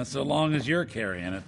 So long as you're carrying it.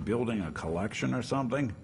building a collection or something?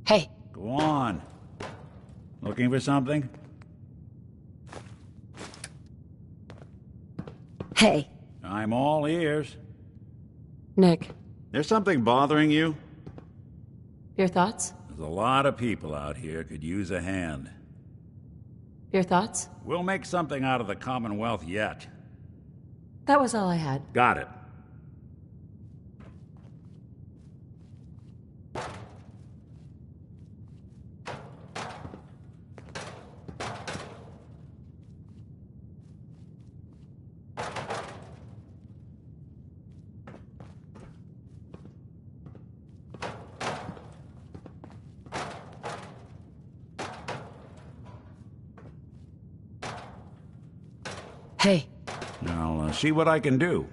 Hey. Go on. Looking for something? Hey. I'm all ears. Nick. There's something bothering you? Your thoughts? There's a lot of people out here could use a hand. Your thoughts? We'll make something out of the Commonwealth yet. That was all I had. Got it. Hey. I'll see what I can do.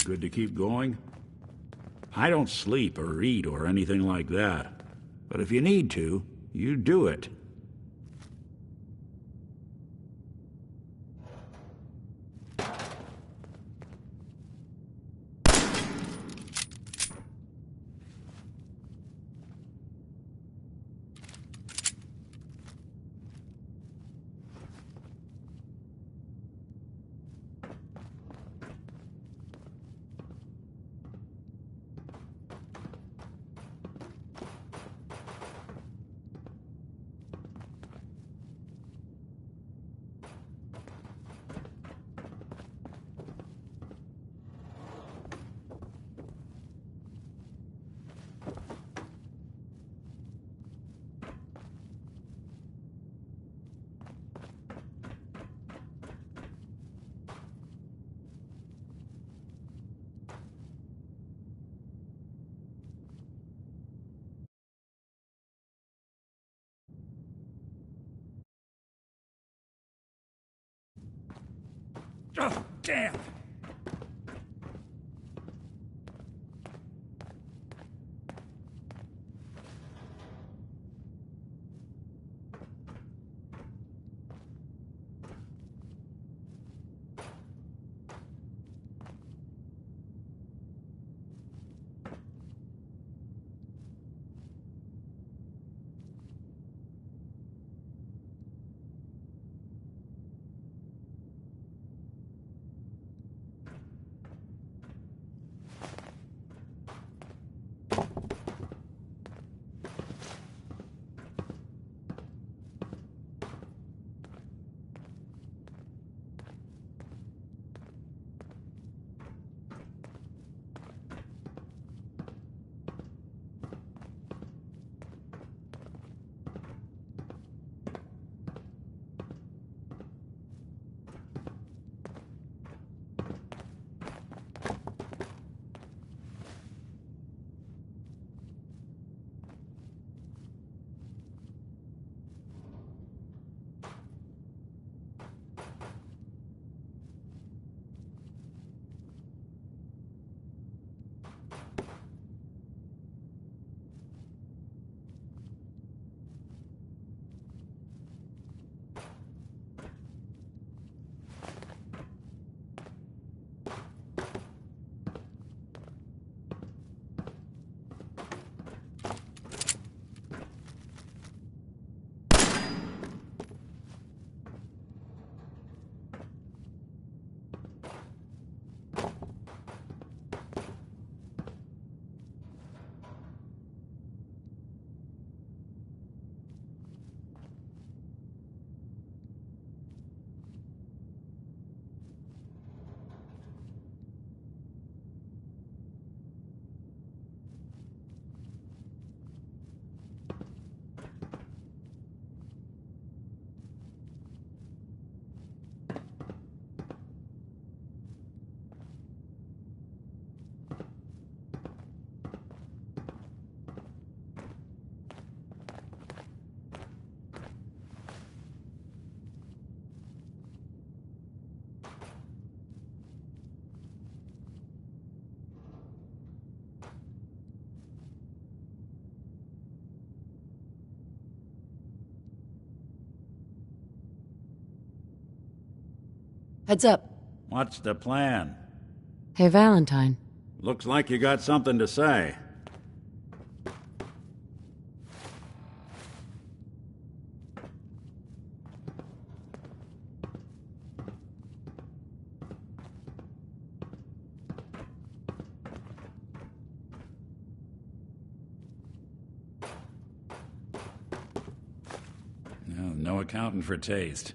Good to keep going? I don't sleep or eat or anything like that. But if you need to, you do it. Oh, damn! Heads up. What's the plan? Hey, Valentine. Looks like you got something to say. No accounting for taste.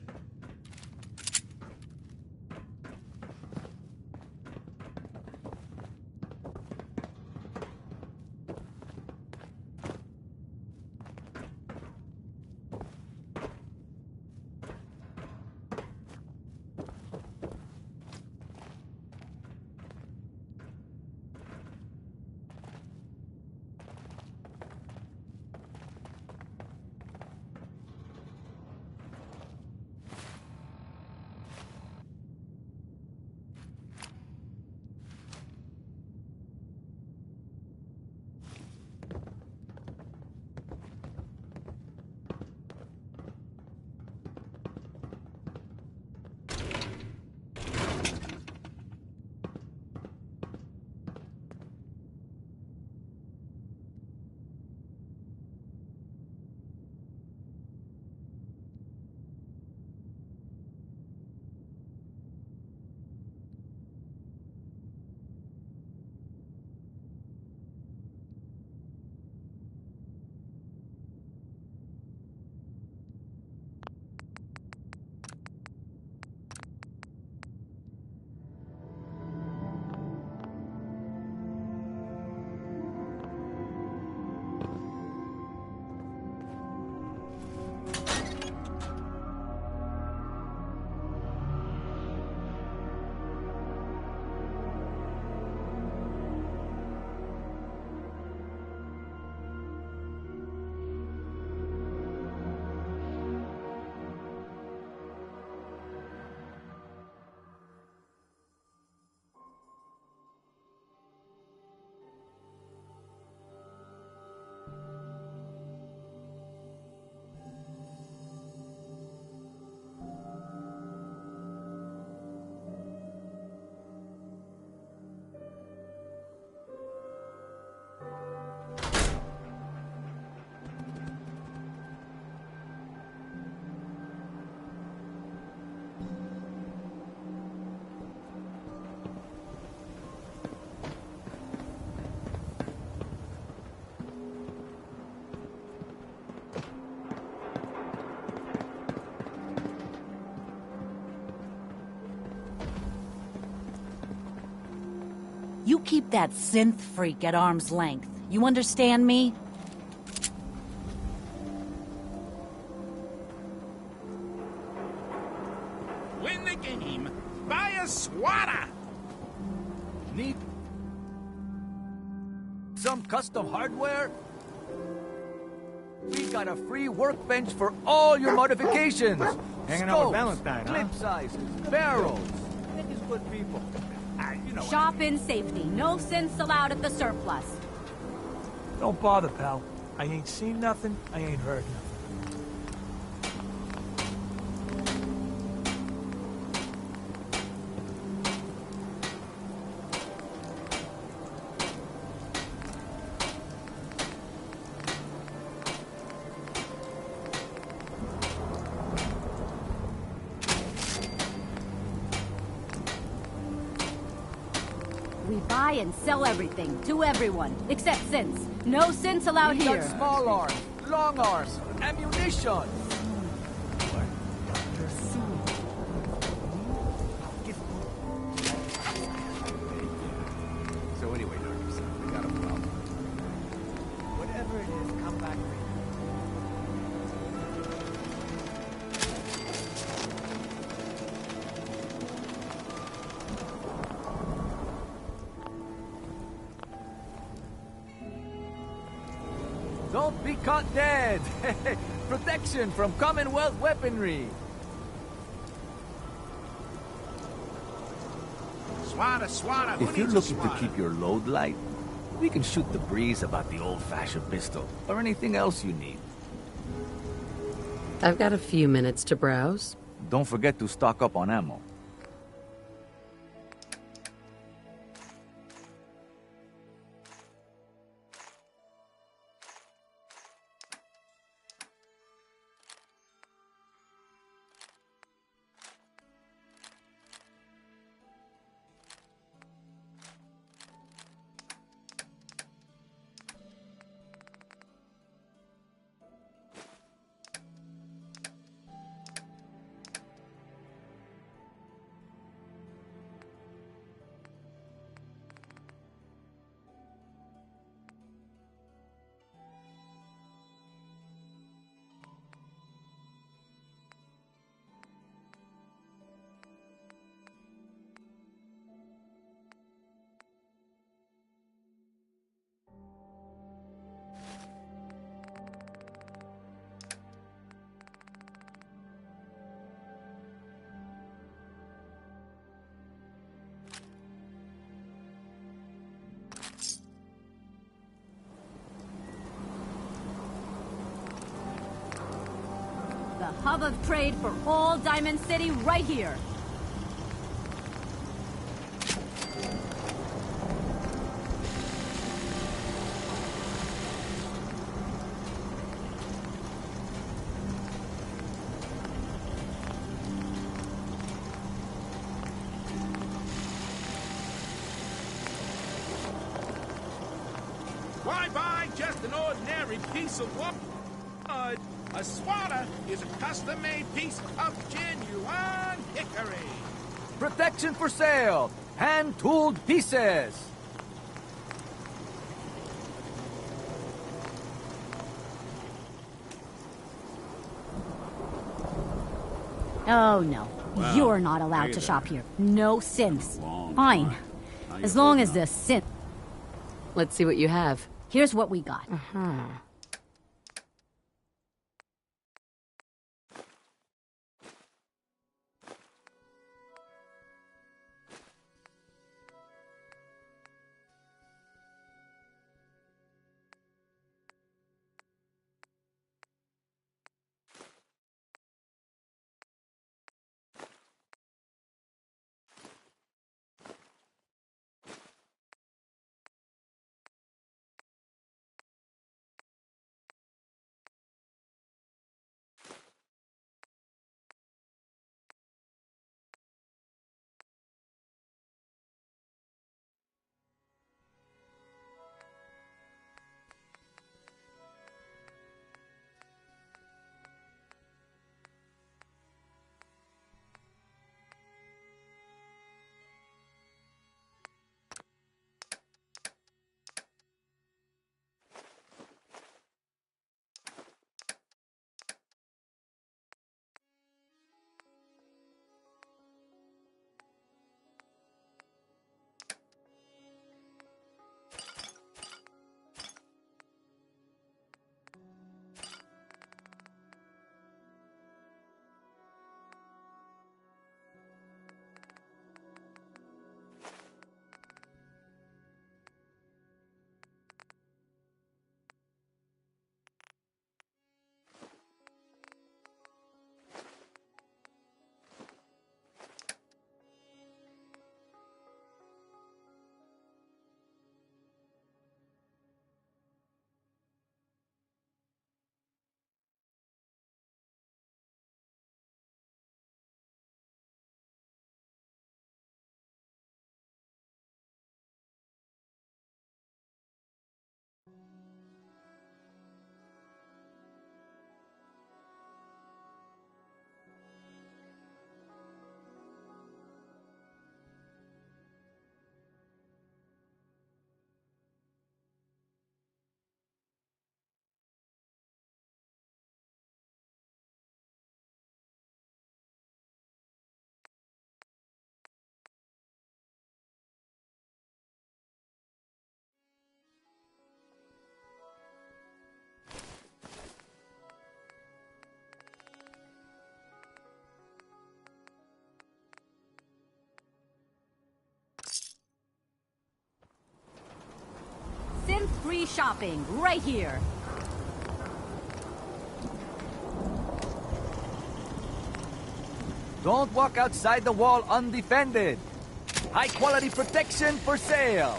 keep that synth freak at arm's length. You understand me? Win the game. Buy a swatter. Need some custom hardware? We got a free workbench for all your modifications. Hanging out with Valentine, huh? clip sizes, barrels. That is good people. Shop in safety. No synths allowed at the surplus. Don't bother, pal. I ain't seen nothing, I ain't heard nothing. We buy and sell everything to everyone, except synths. No synths allowed We here. got small arms, long arms, ammunition. So anyway, Narcus, we got a problem. Whatever it is, come back later. Don't be caught dead! Protection from Commonwealth weaponry! Swatter, swatter. Who If you're needs a looking to swatter? keep your load light, we can shoot the breeze about the old-fashioned pistol, or anything else you need. I've got a few minutes to browse. Don't forget to stock up on ammo. The hub of trade for all Diamond City right here. Why buy just an ordinary piece of wood? A swatter is a custom-made piece of genuine hickory. Protection for sale! Hand-tooled pieces! Oh, no. Wow. You're not allowed Hey to there. shop here. No synths. Long Fine. time. How you As long holding as up? the synth... Let's see what you have. Here's what we got. free shopping right here. Don't walk outside the wall undefended. High quality protection for sale.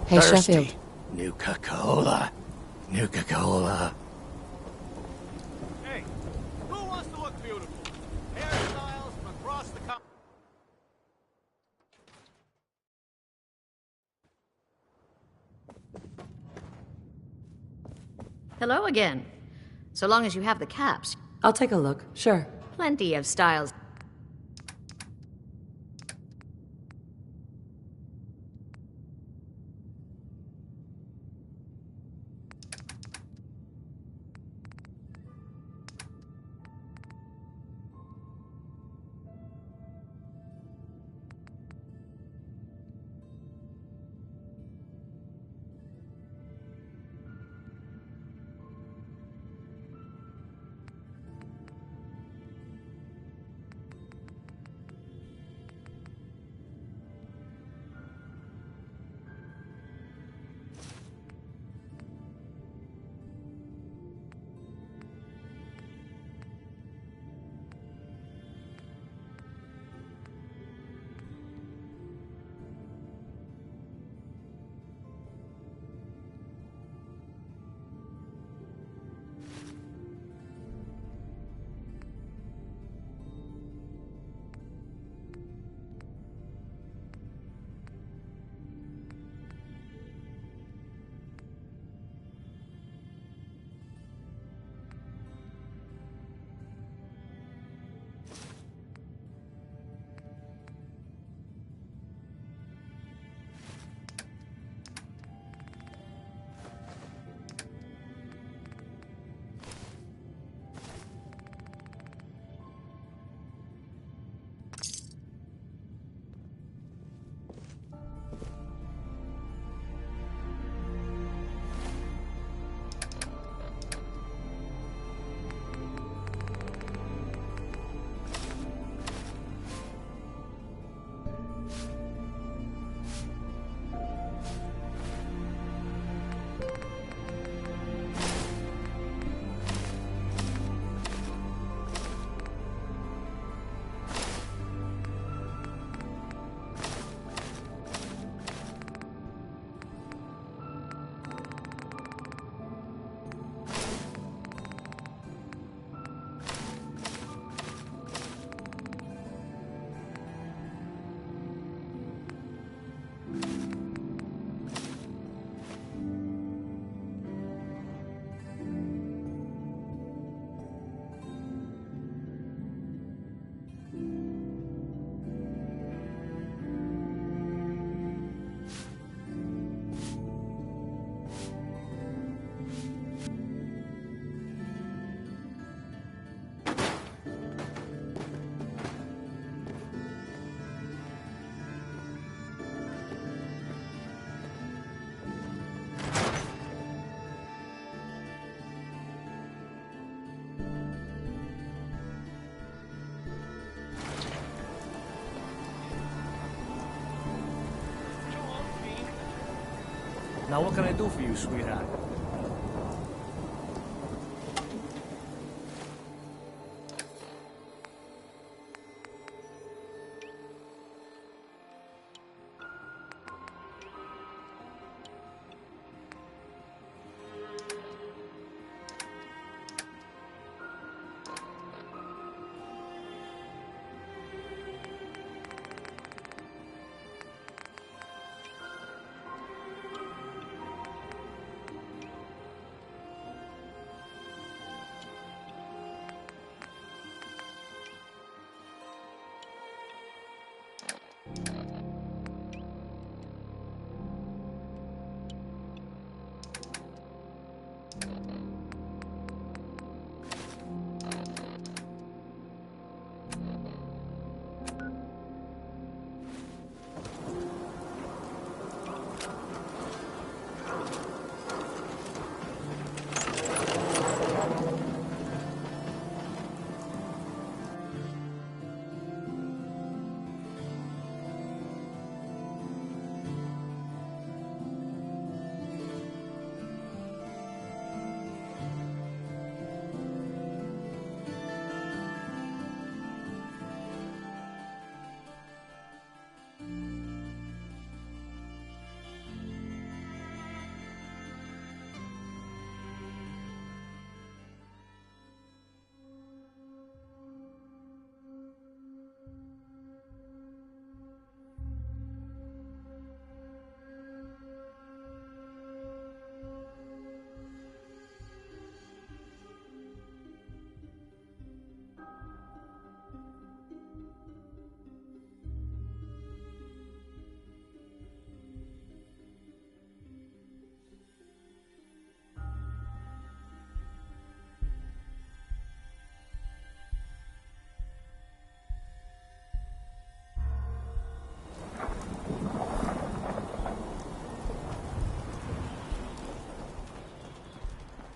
Hey, Sheffield. Nuka-Cola. Nuka-Cola. Hey, who wants to look beautiful? Hairstyles from across the country. Hello again. So long as you have the caps. I'll take a look. Sure. Plenty of styles. Now what can I do for you, sweetheart?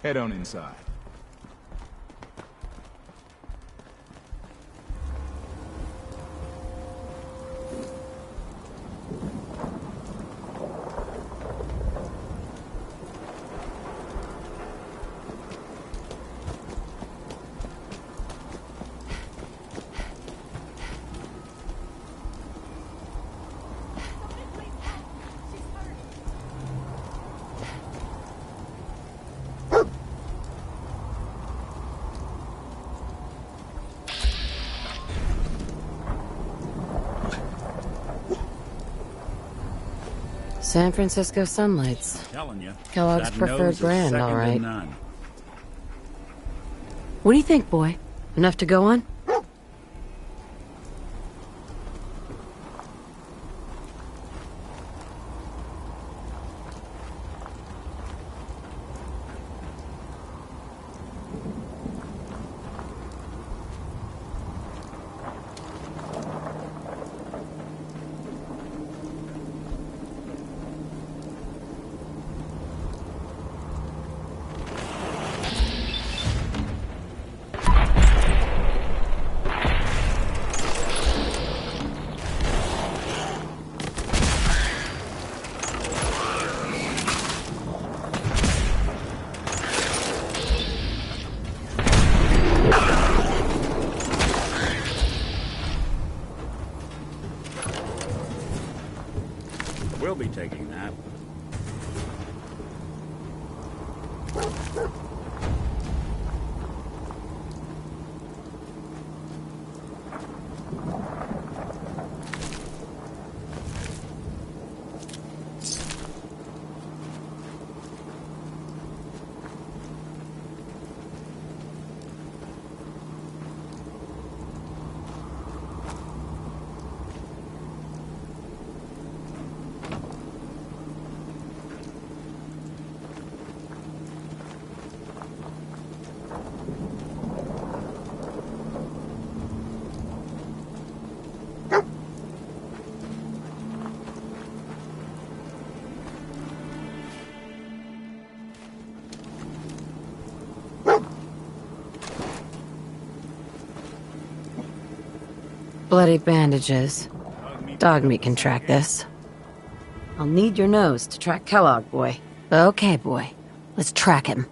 Head on inside. San Francisco Sunlights. Telling you. Kellogg's that preferred nose is brand, second all to right. none. What do you think, boy? Enough to go on? We'll be taking that. Bloody bandages. Dog meat can track this. I'll need your nose to track Kellogg, boy. Okay, boy. Let's track him.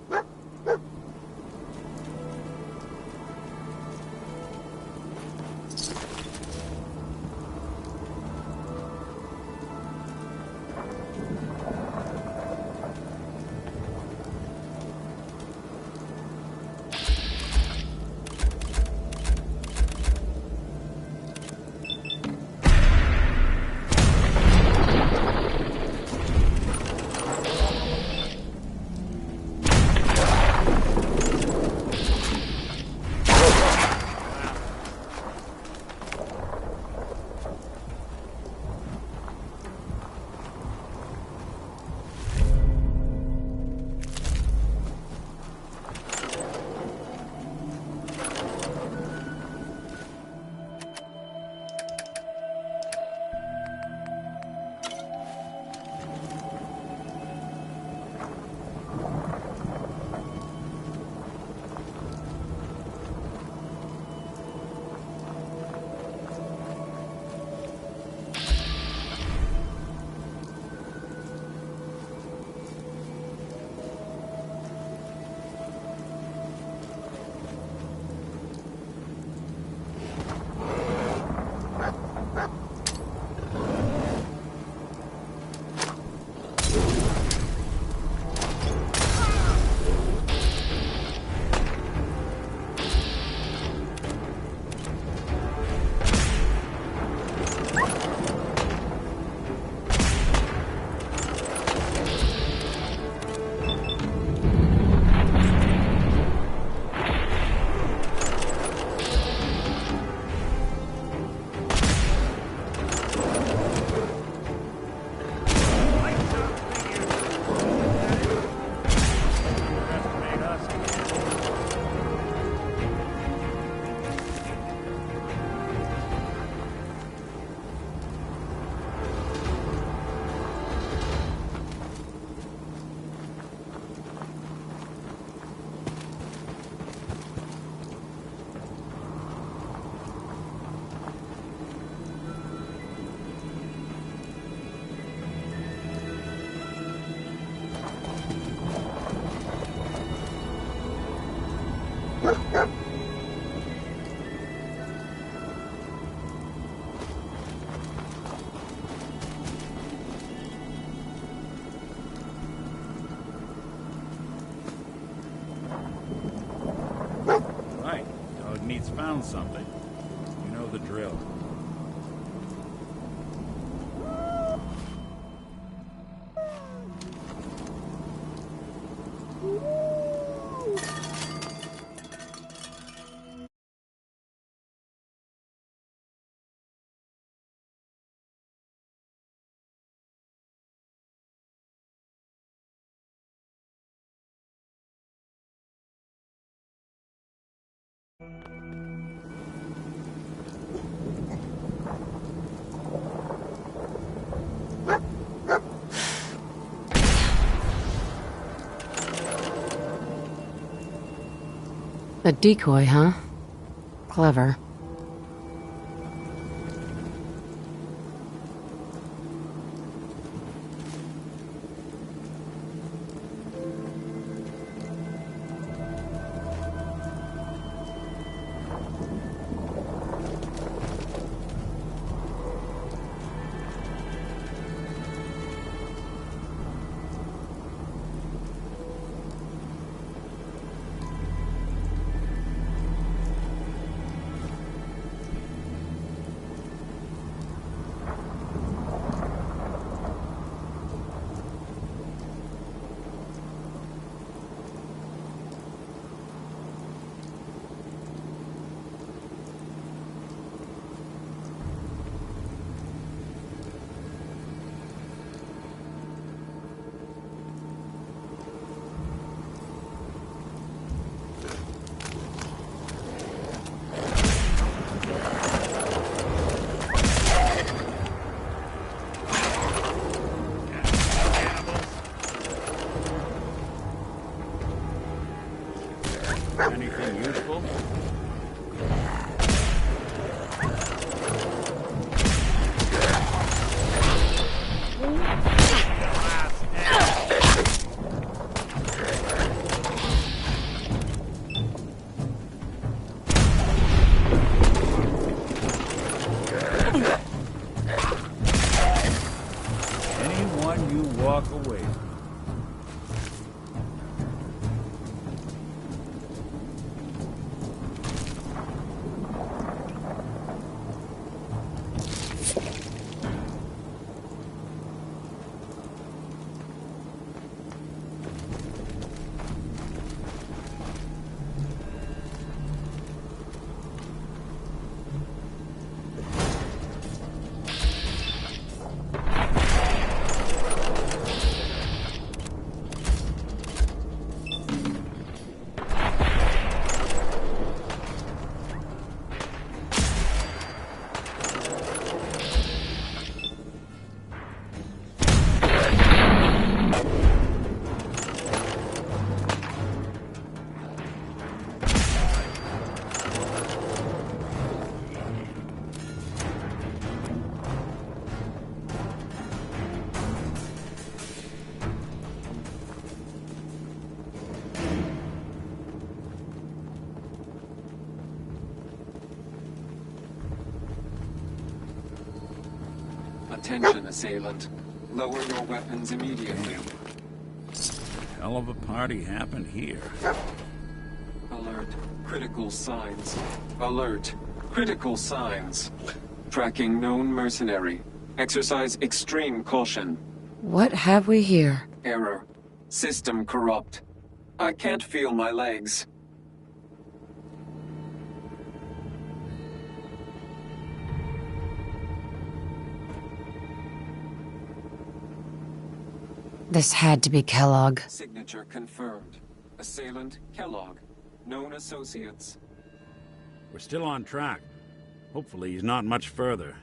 Just found something. You know the drill. A decoy, huh? Clever. Anything useful? Anyone you walk away from. Attention, assailant. Lower your weapons immediately. Hell of a party happened here. Alert. Critical signs. Alert. Critical signs. Tracking known mercenary. Exercise extreme caution. What have we here? Error. System corrupt. I can't feel my legs. This had to be Kellogg. Signature confirmed. Assailant Kellogg. Known associates. We're still on track. Hopefully he's not much further.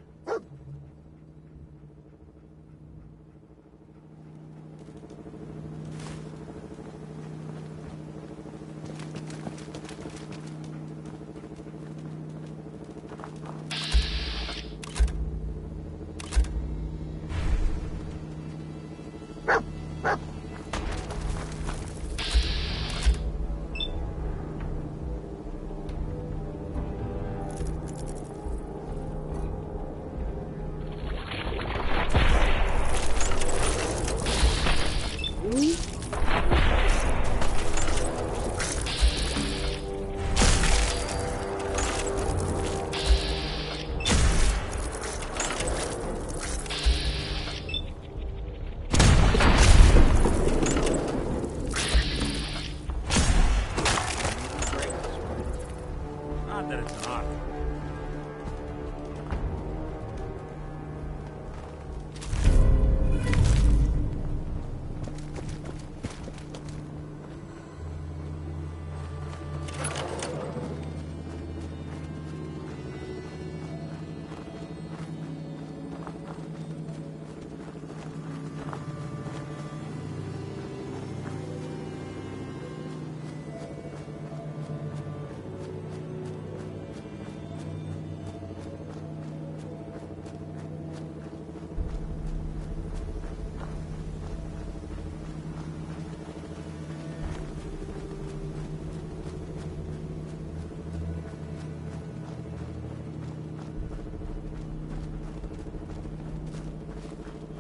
Not that it's hot.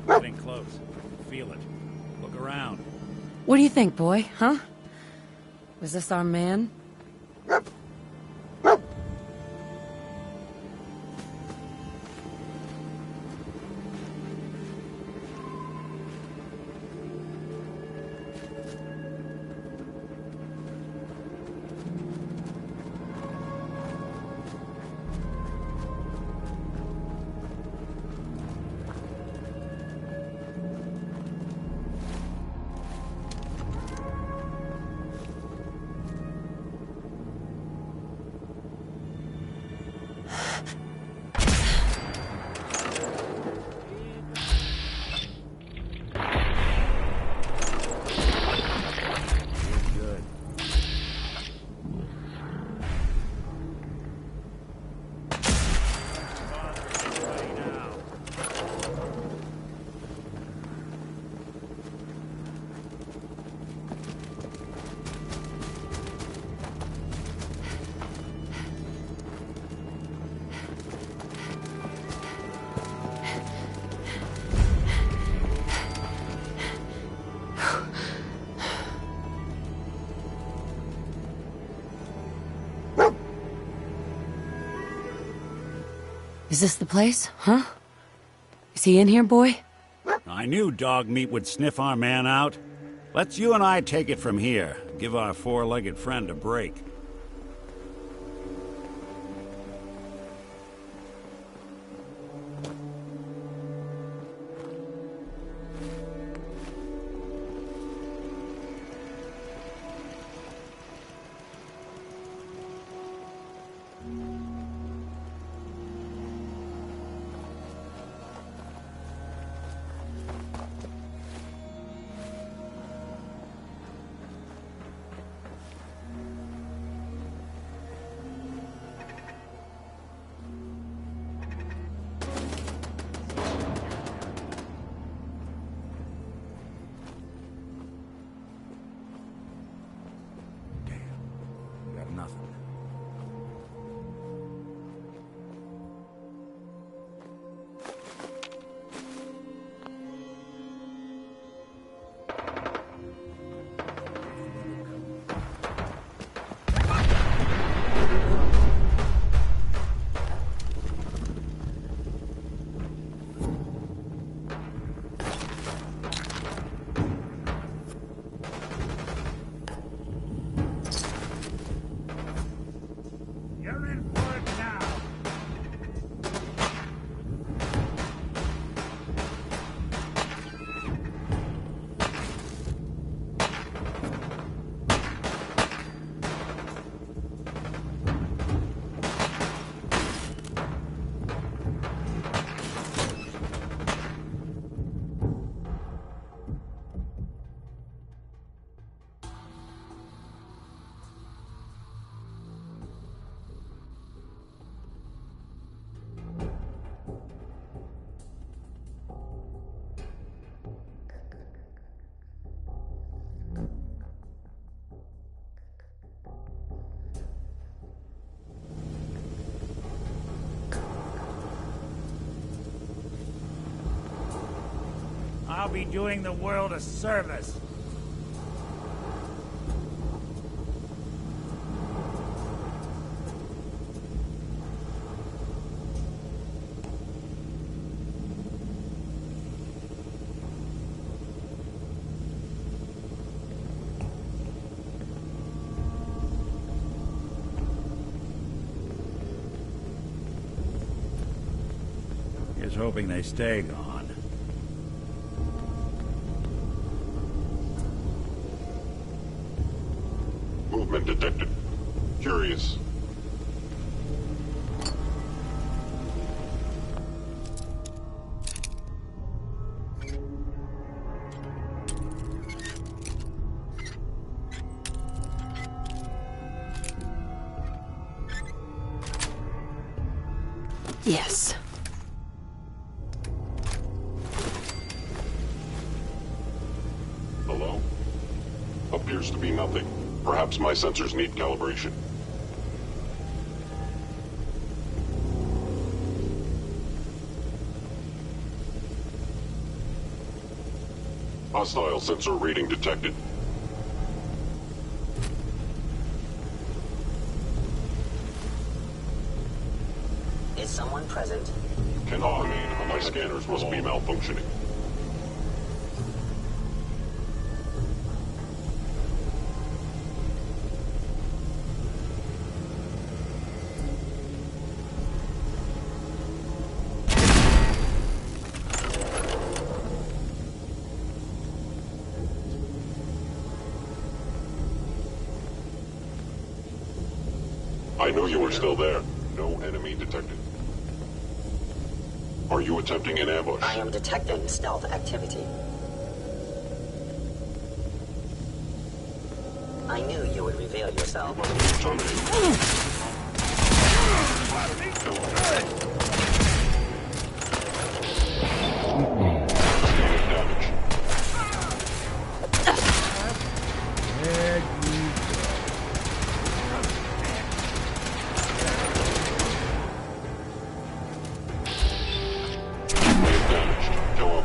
Getting close. Feel it. Look around. What do you think, boy, huh? Was this our man? Is this the place, huh? Is he in here, boy? I knew dog meat would sniff our man out. Let's you and I take it from here. Give our four-legged friend a break. Nothing. I'll be doing the world a service. Here's hoping they stay gone. Movement detected. Curious. Yes. Hello? Appears to be nothing. Perhaps my sensors need calibration. Hostile sensor reading detected. Is someone present? Cannot remain. My scanners must be malfunctioning. I knew you were still there. No enemy detected. Are you attempting an ambush? I am detecting stealth activity. I knew you would reveal yourself.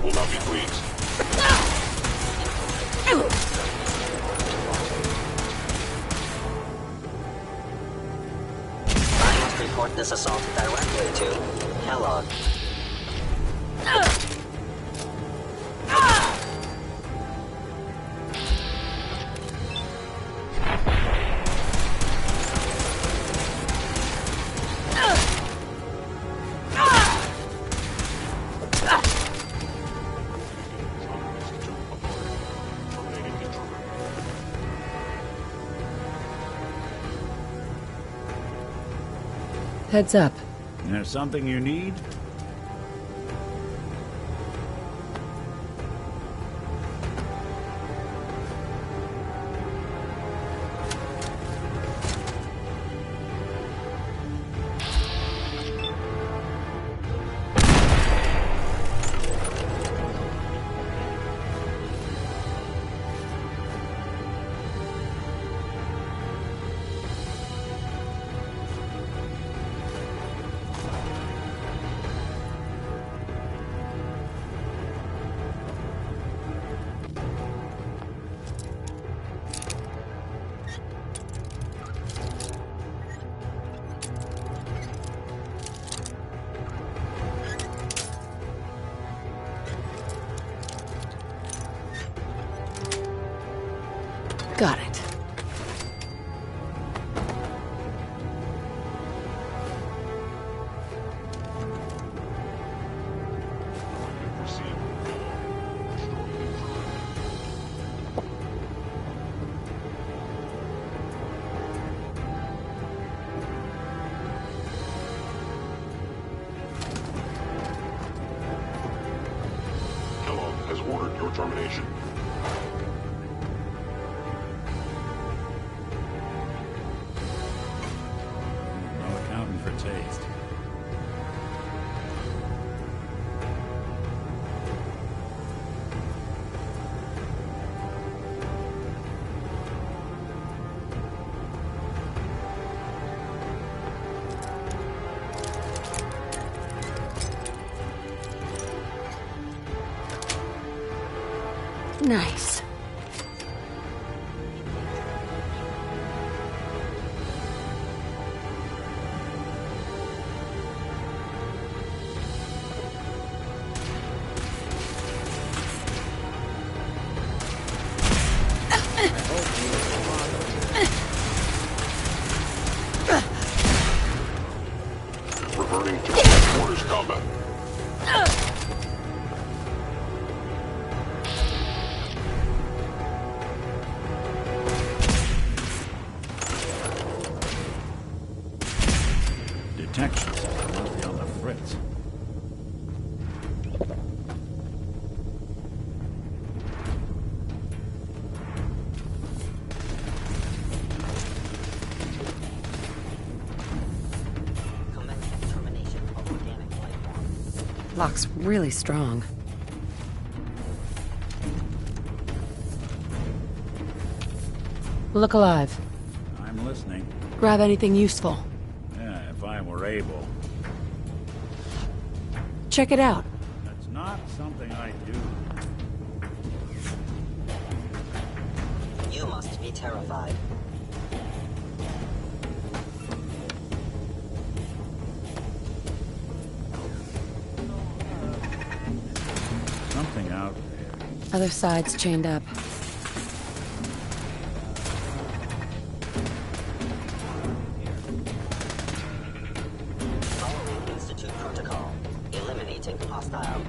Will not be pleased. I must report this assault directly to Kellogg. Heads up. There's something you need? Got it. Kellogg has ordered your termination. No accounting for taste. Nice. Reverting to close quarters combat. Detection system must be on the fritz. Termination of organic life form. Lock's really strong. Look alive. I'm listening. Grab anything useful. Yeah, if I were able. Check it out. That's not something I do. You must be terrified. Something out there. Other side's chained up. Following Institute protocol. Eliminating hostile.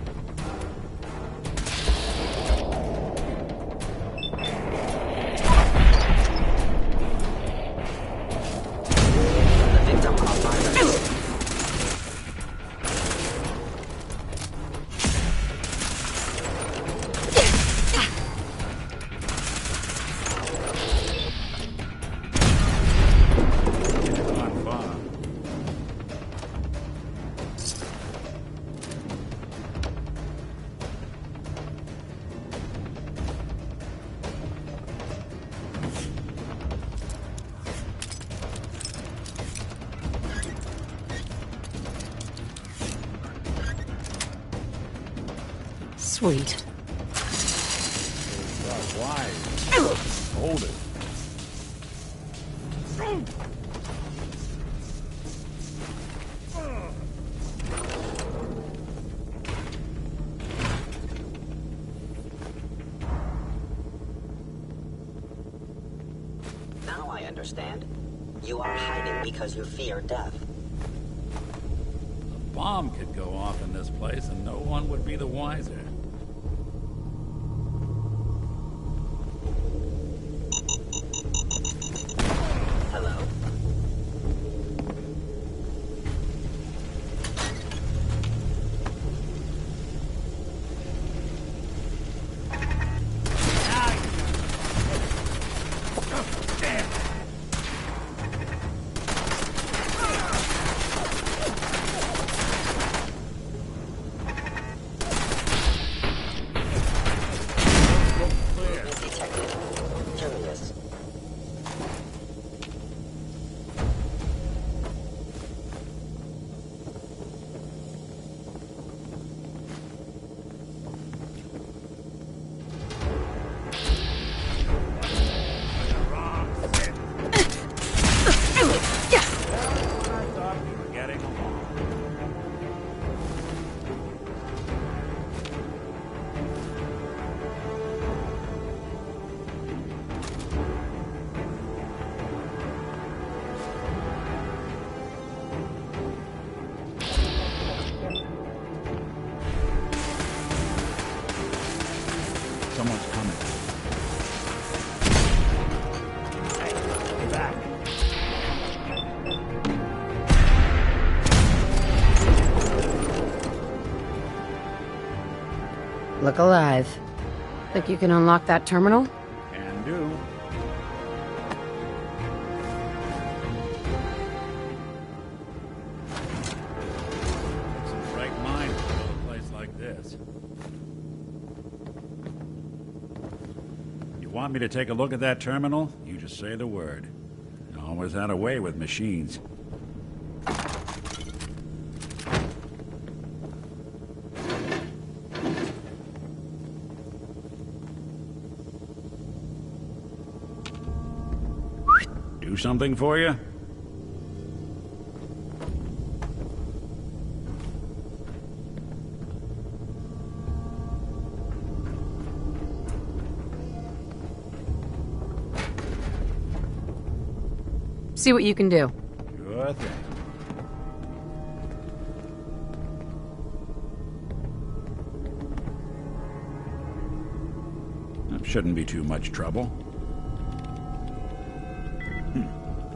The victim of violence. On fire. Sweet. Why? Hold it. Now I understand. You are hiding because you fear death. A bomb could go off in this place and no one would be the wiser. Hello? Detected. Curious. I thought we were getting along. Someone's coming. Hey, back. Look alive. Think you can unlock that terminal? Can do. Some bright minds to build a place like this. You want me to take a look at that terminal? You just say the word. I always had a way with machines. Do something for you? See what you can do. Sure thing. Shouldn't be too much trouble.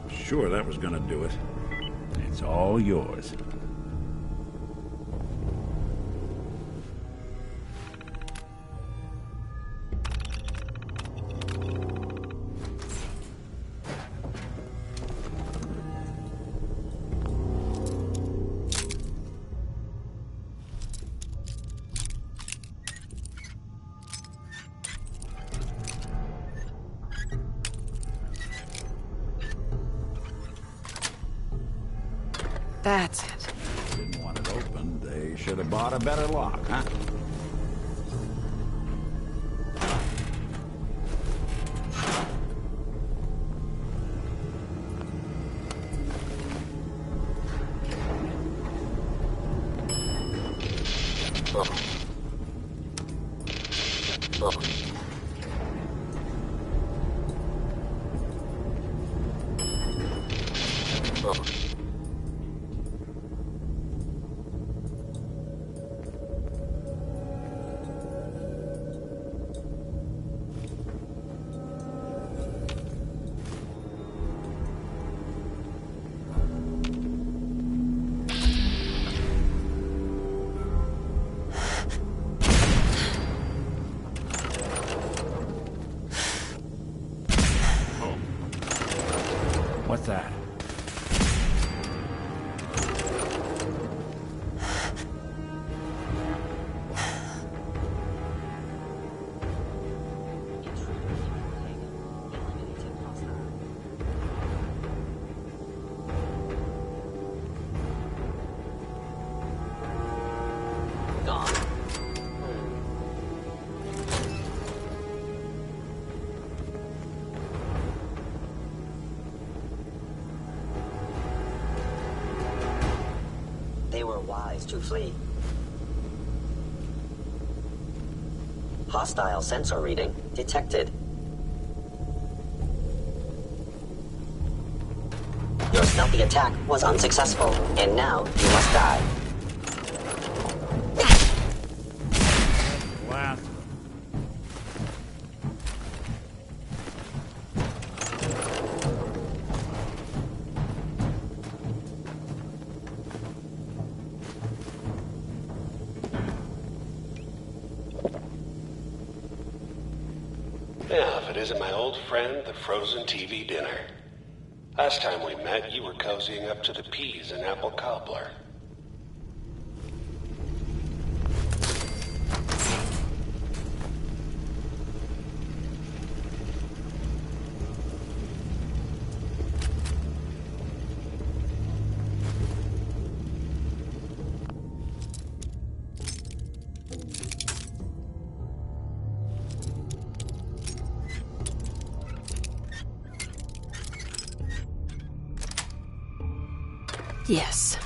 Sure, that was gonna do it. It's all yours. That's it. Didn't want it open. They should have bought a better lock, huh? What's that? Gone. They were wise to flee. Hostile sensor reading detected. Your stealthy attack was unsuccessful, and now you must die. Last. Now, if it isn't my old friend, the frozen TV dinner. Last time we met, you were cozying up to the peas and apple cobbler. Yes.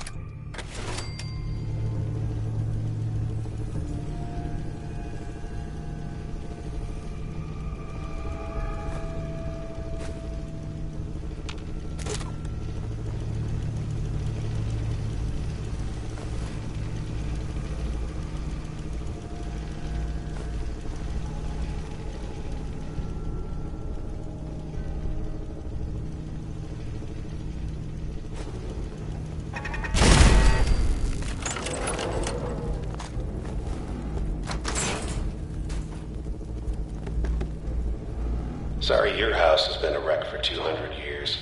Sorry your house has been a wreck for 200 years,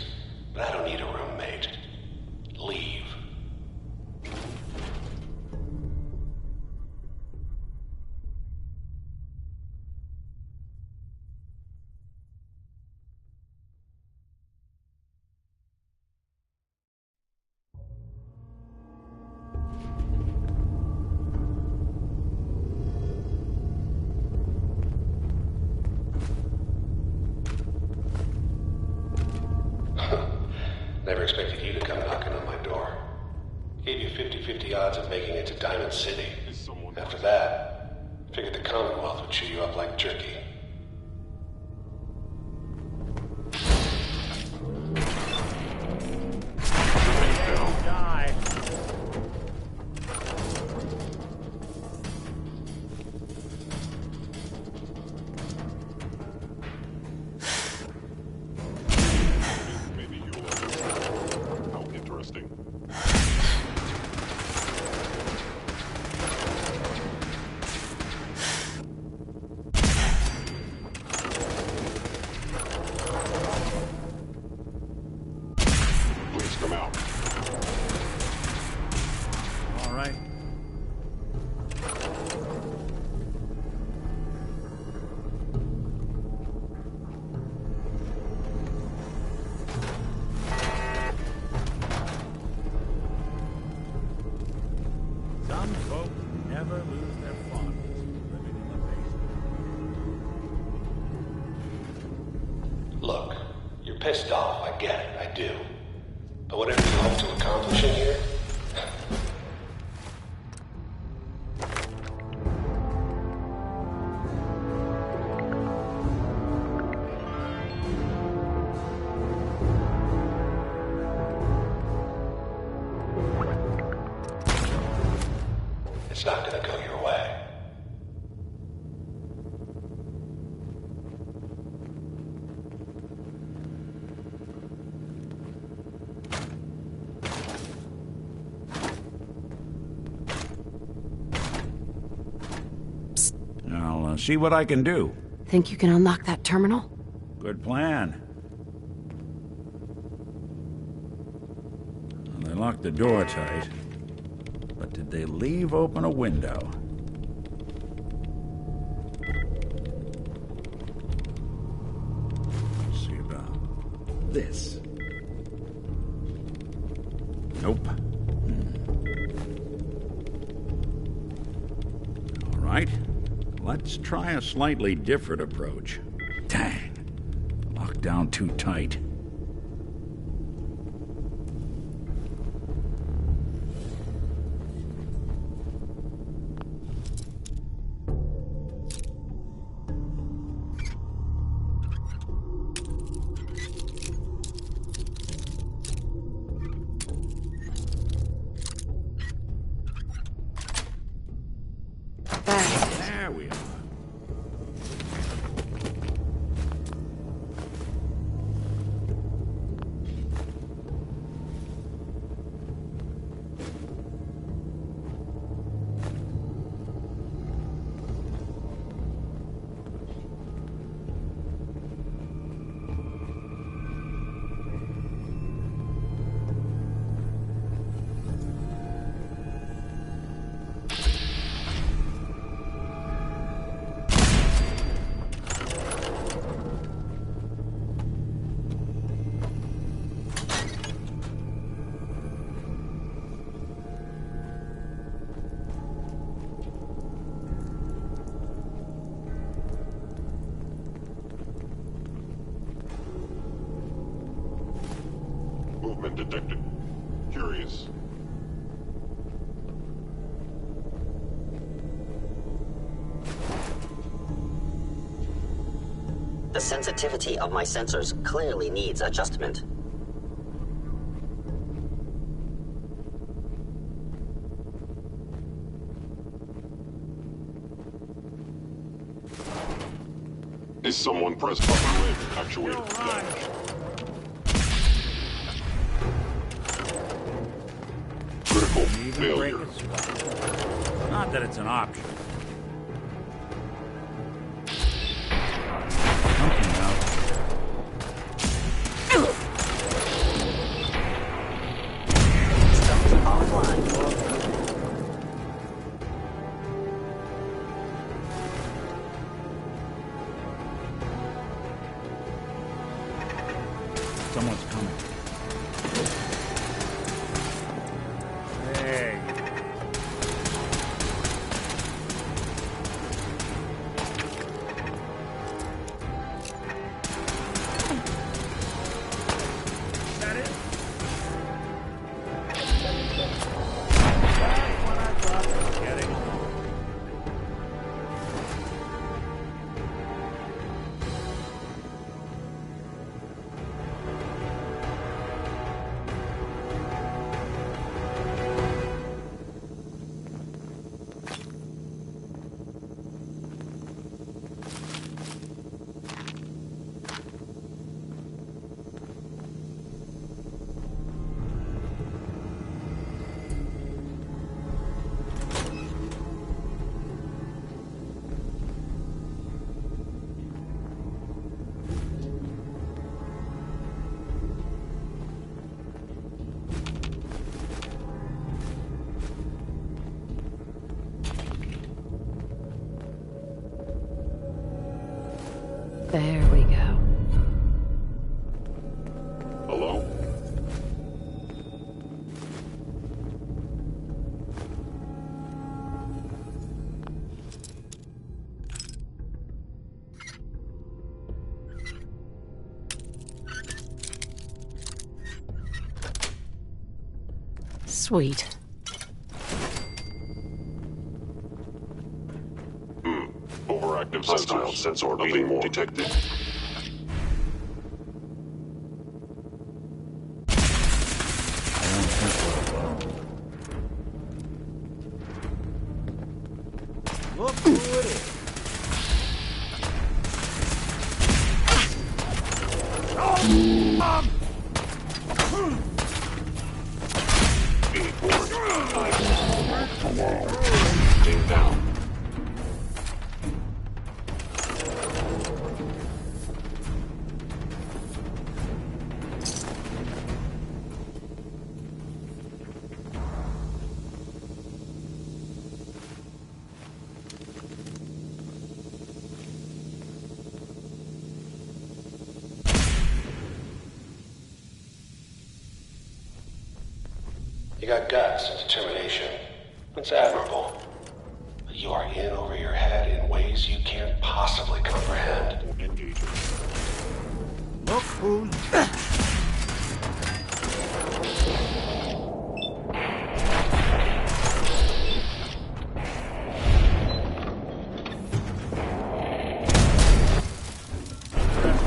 but I don't need a roommate. Leave. Never expected you to come knocking on my door. Gave you 50-50 odds of making it to Diamond City. After that, figured the Commonwealth would chew you up like jerky. Die. Some folk never lose their fondness for living in the basement. Look, you're pissed off, I get it, I do. But whatever you hope to accomplish in here, it's not gonna go your way. I'll see what I can do. Think you can unlock that terminal? Good plan. Well, they locked the door tight. But did they leave open a window? Let's see about this. Nope. All right. Let's try a slightly different approach. Dang. Locked down too tight. There we are. Movement detected. Curious. The sensitivity of my sensors clearly needs adjustment. Is someone pressed upper leg actuator flash? Critical failure. Not that it's an option. Something out. Systems offline. Someone's coming. Hey. Is that it? That's what I thought was getting along. There we go. Hello? Sweet. Overactive hostile sensor being detected. Look who it is. Being down. You got guts and determination. It's admirable. But you are in over your head in ways you can't possibly comprehend. Look who's...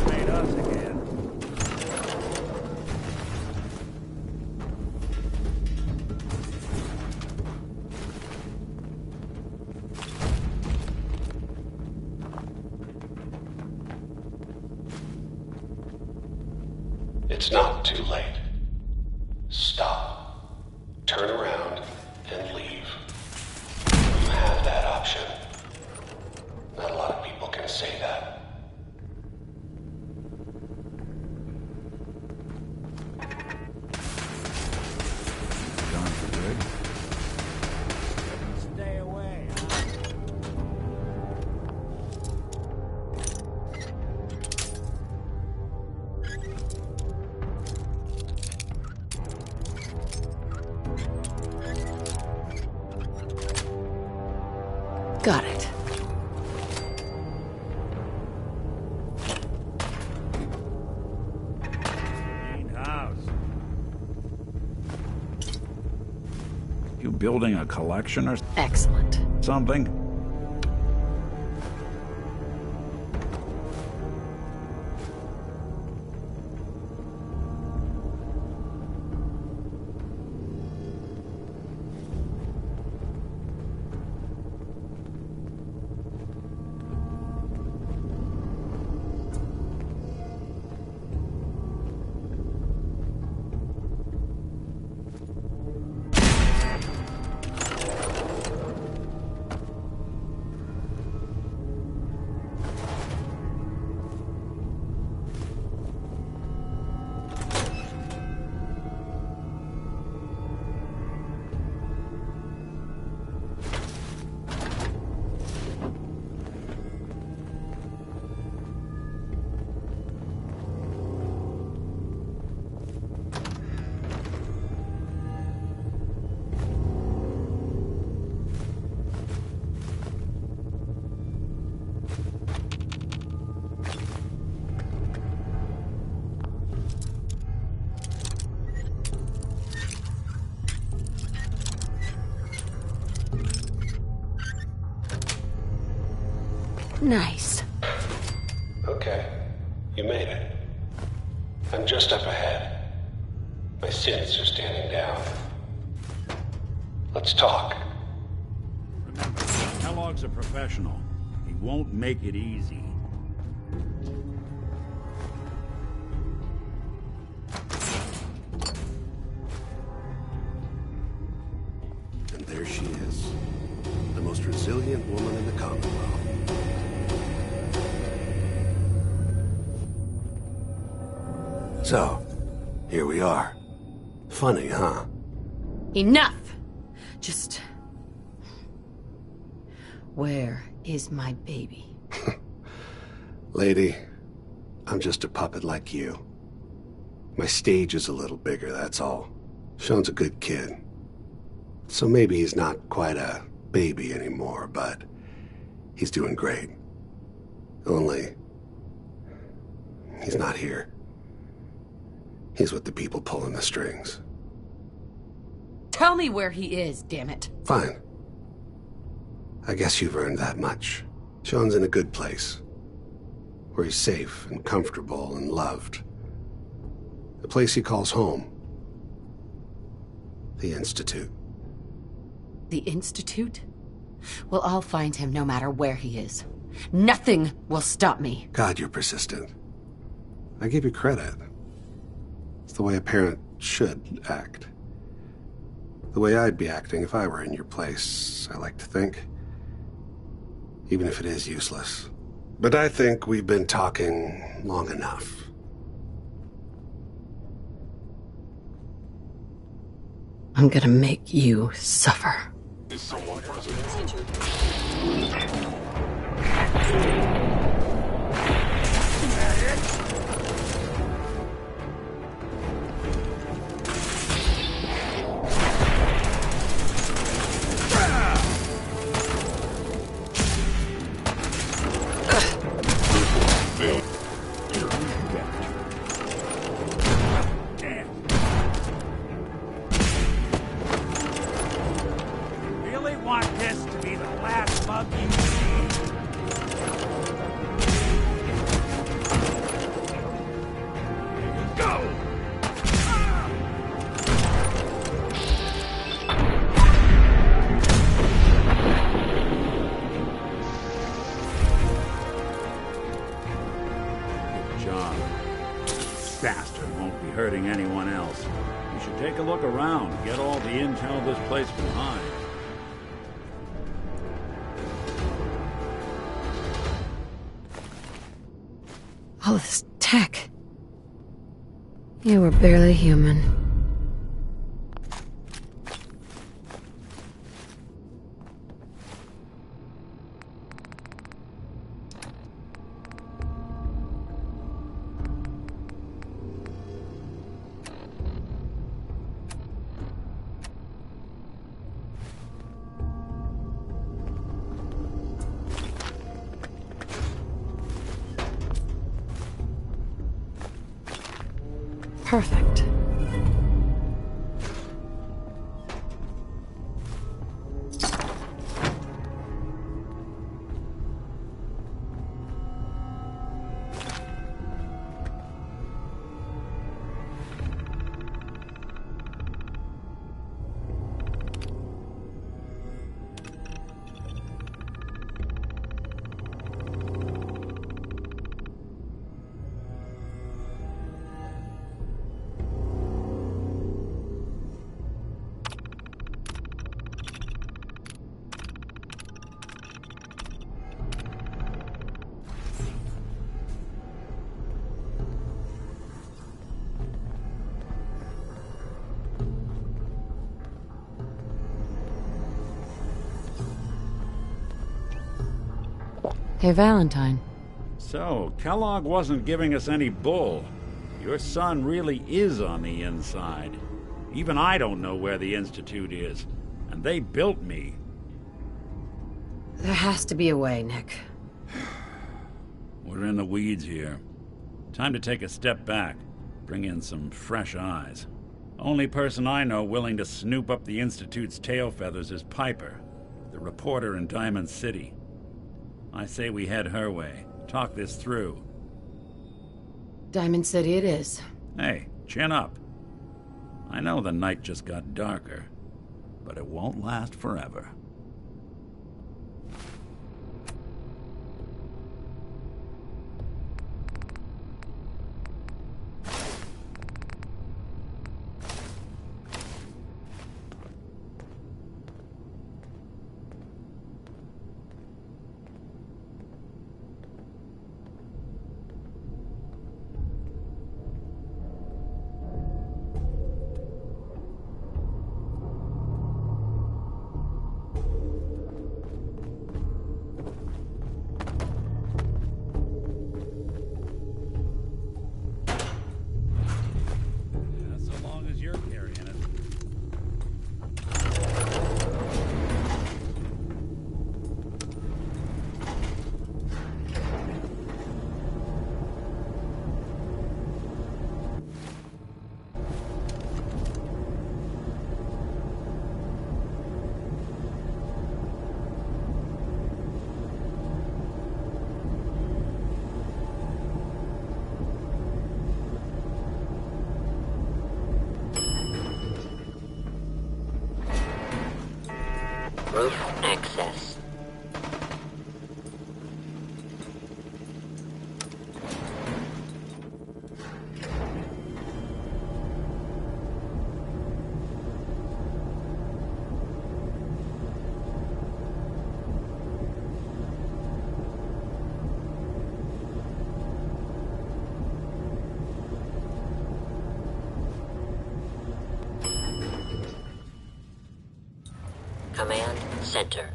made us again. It's not too late. Stop. Turn around and leave. You have that option. Not a lot of people can say that. Gone for good. Stay away, huh? Got it. Clean house. You building a collection or Excellent. something? Nice. Okay. You made it. I'm just up ahead. My synths are standing down. Let's talk. Remember, Kellogg's a professional. He won't make it easy. And there she is. The most resilient woman in the Commonwealth. So, here we are. Funny, huh? Enough! Just... Where is my baby? Lady, I'm just a puppet like you. My stage is a little bigger, that's all. Sean's a good kid. So maybe he's not quite a baby anymore, but he's doing great. Only, he's not here. He's with the people pulling the strings. Tell me where he is, damn it. Fine. I guess you've earned that much. Sean's in a good place. Where he's safe and comfortable and loved. A place he calls home. The Institute. The Institute? Well, I'll find him no matter where he is. Nothing will stop me. God, you're persistent. I give you credit. It's the way a parent should act. The way I'd be acting if I were in your place, I like to think. Even if it is useless. But I think we've been talking long enough. I'm gonna make you suffer. Is someone present? Really want this to be the last mug you see? Here you go! Good job. This bastard won't be hurting anyone else. You should take a look around, get all the intel this place can hide. All this tech. You were barely human. Perfect. Hey, Valentine. So, Kellogg wasn't giving us any bull. Your son really is on the inside. Even I don't know where the Institute is. And they built me. There has to be a way, Nick. We're in the weeds here. Time to take a step back. Bring in some fresh eyes. Only person I know willing to snoop up the Institute's tail feathers is Piper, the reporter in Diamond City. I say we head her way. Talk this through. Diamond City it is. Hey, chin up. I know the night just got darker, but it won't last forever. Roof access. Command Center.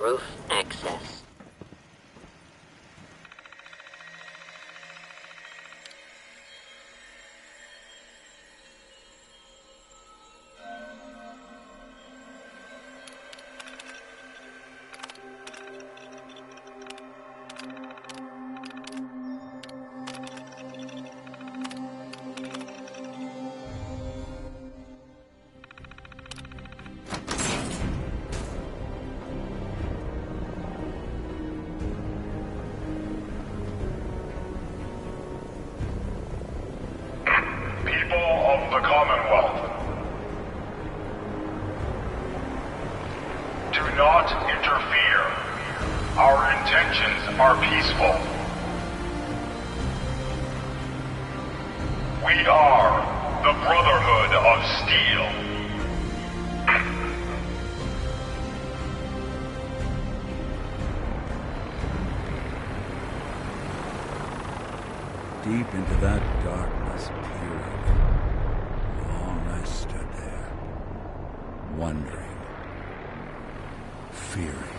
Roof access. The Commonwealth. Do not interfere. Our intentions are peaceful. We are the Brotherhood of Steel. Deep into that darkness peering. I stood there, wondering, fearing.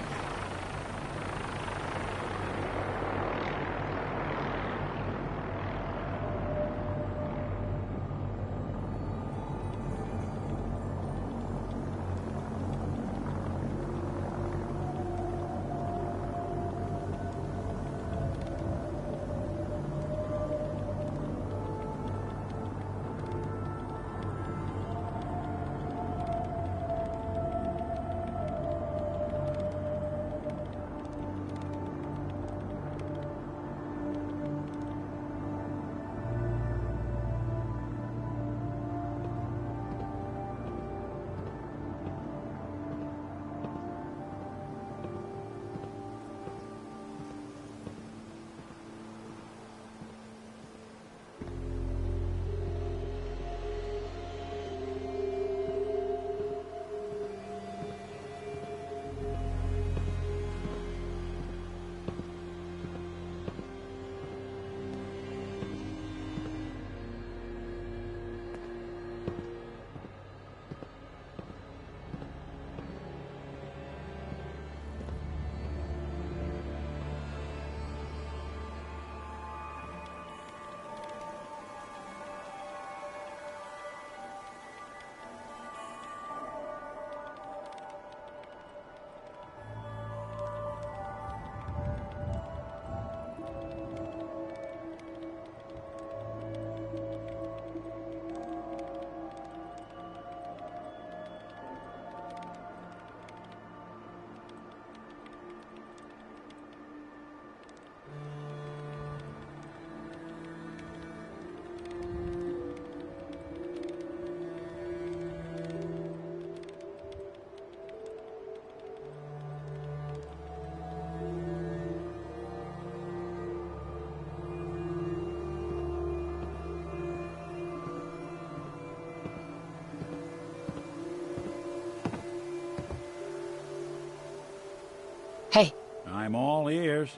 I'm all ears.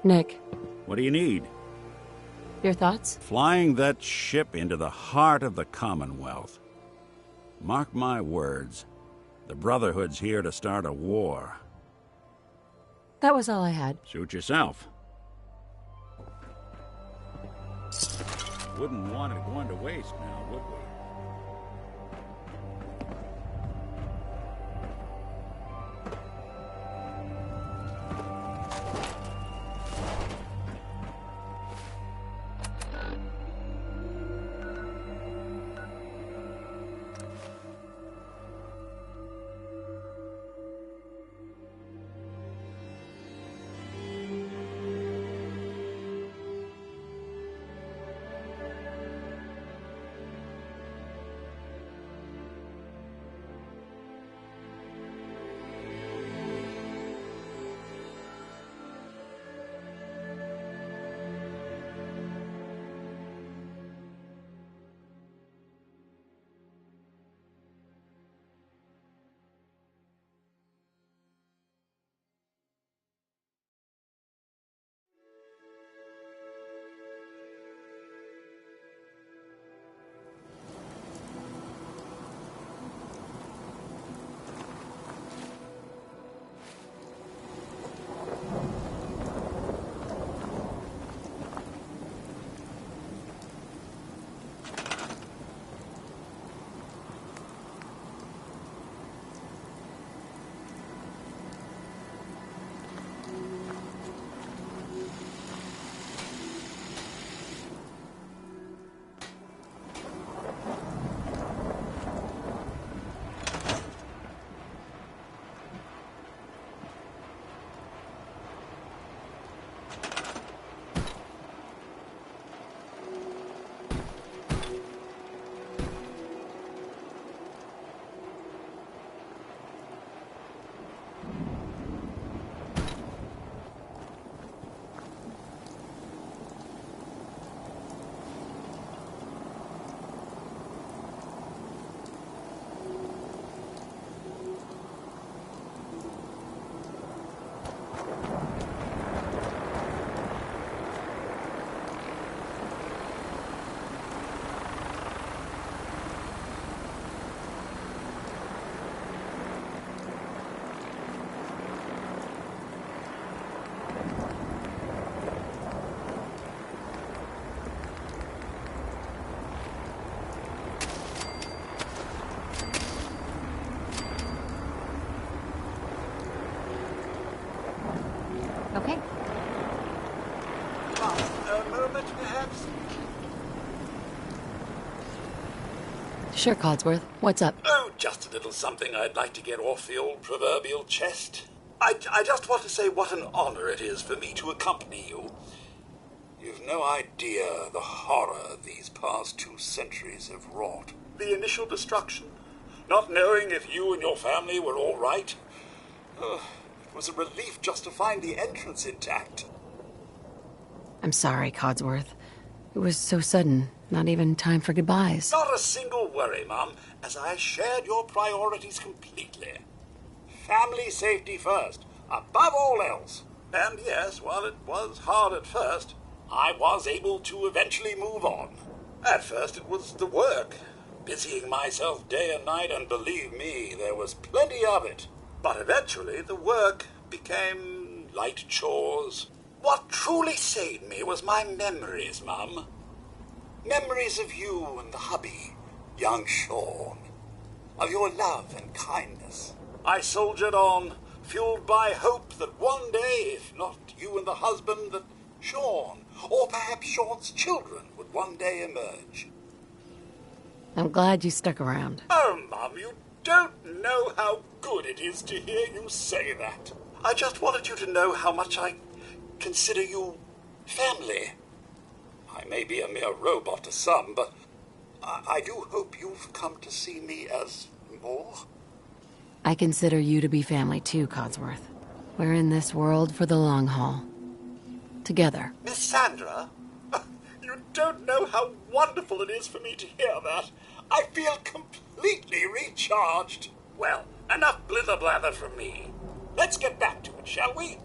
Nick, What do you need? your thoughts? Flying that ship into the heart of the Commonwealth. Mark my words, the Brotherhood's here to start a war. That was all I had. Suit yourself. Wouldn't want it going to waste now, would we? Okay. A moment, perhaps? Sure, Codsworth. What's up? Oh, just a little something I'd like to get off the old proverbial chest. I just want to say what an honor it is for me to accompany you. You've no idea the horror these past 2 centuries have wrought. The initial destruction, not knowing if you and your family were all right. It was a relief just to find the entrance intact. I'm sorry, Codsworth. It was so sudden. Not even time for goodbyes. Not a single worry, Mum, as I shared your priorities completely. Family safety first, above all else. And yes, while it was hard at first, I was able to eventually move on. At first it was the work, busying myself day and night, and believe me, there was plenty of it. But eventually the work became light chores. What truly saved me was my memories, Mum. Memories of you and the hubby, young Sean. Of your love and kindness. I soldiered on, fueled by hope that one day, if not you and the husband, that Sean, or perhaps Sean's children, would one day emerge. I'm glad you stuck around. Oh, Mum, you don't know how good it is to hear you say that. I just wanted you to know how much I consider you family. I may be a mere robot to some, but I do hope you've come to see me as more. I consider you to be family too, Codsworth. We're in this world for the long haul. Together. Miss Sandra, you don't know how wonderful it is for me to hear that. I feel completely recharged. Well, enough blither-blather from me. Let's get back to it, shall we?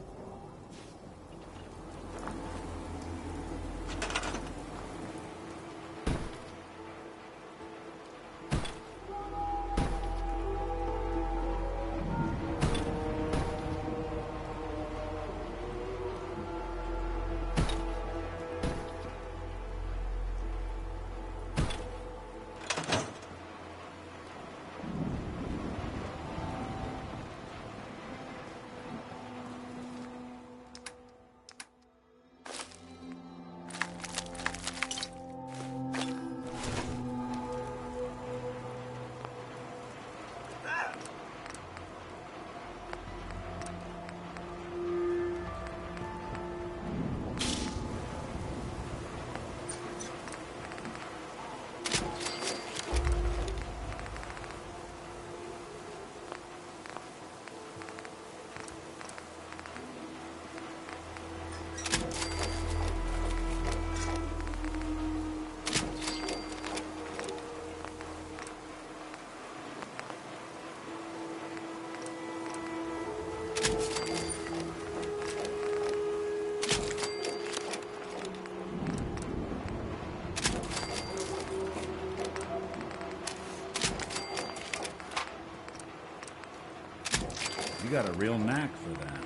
You got a real knack for that.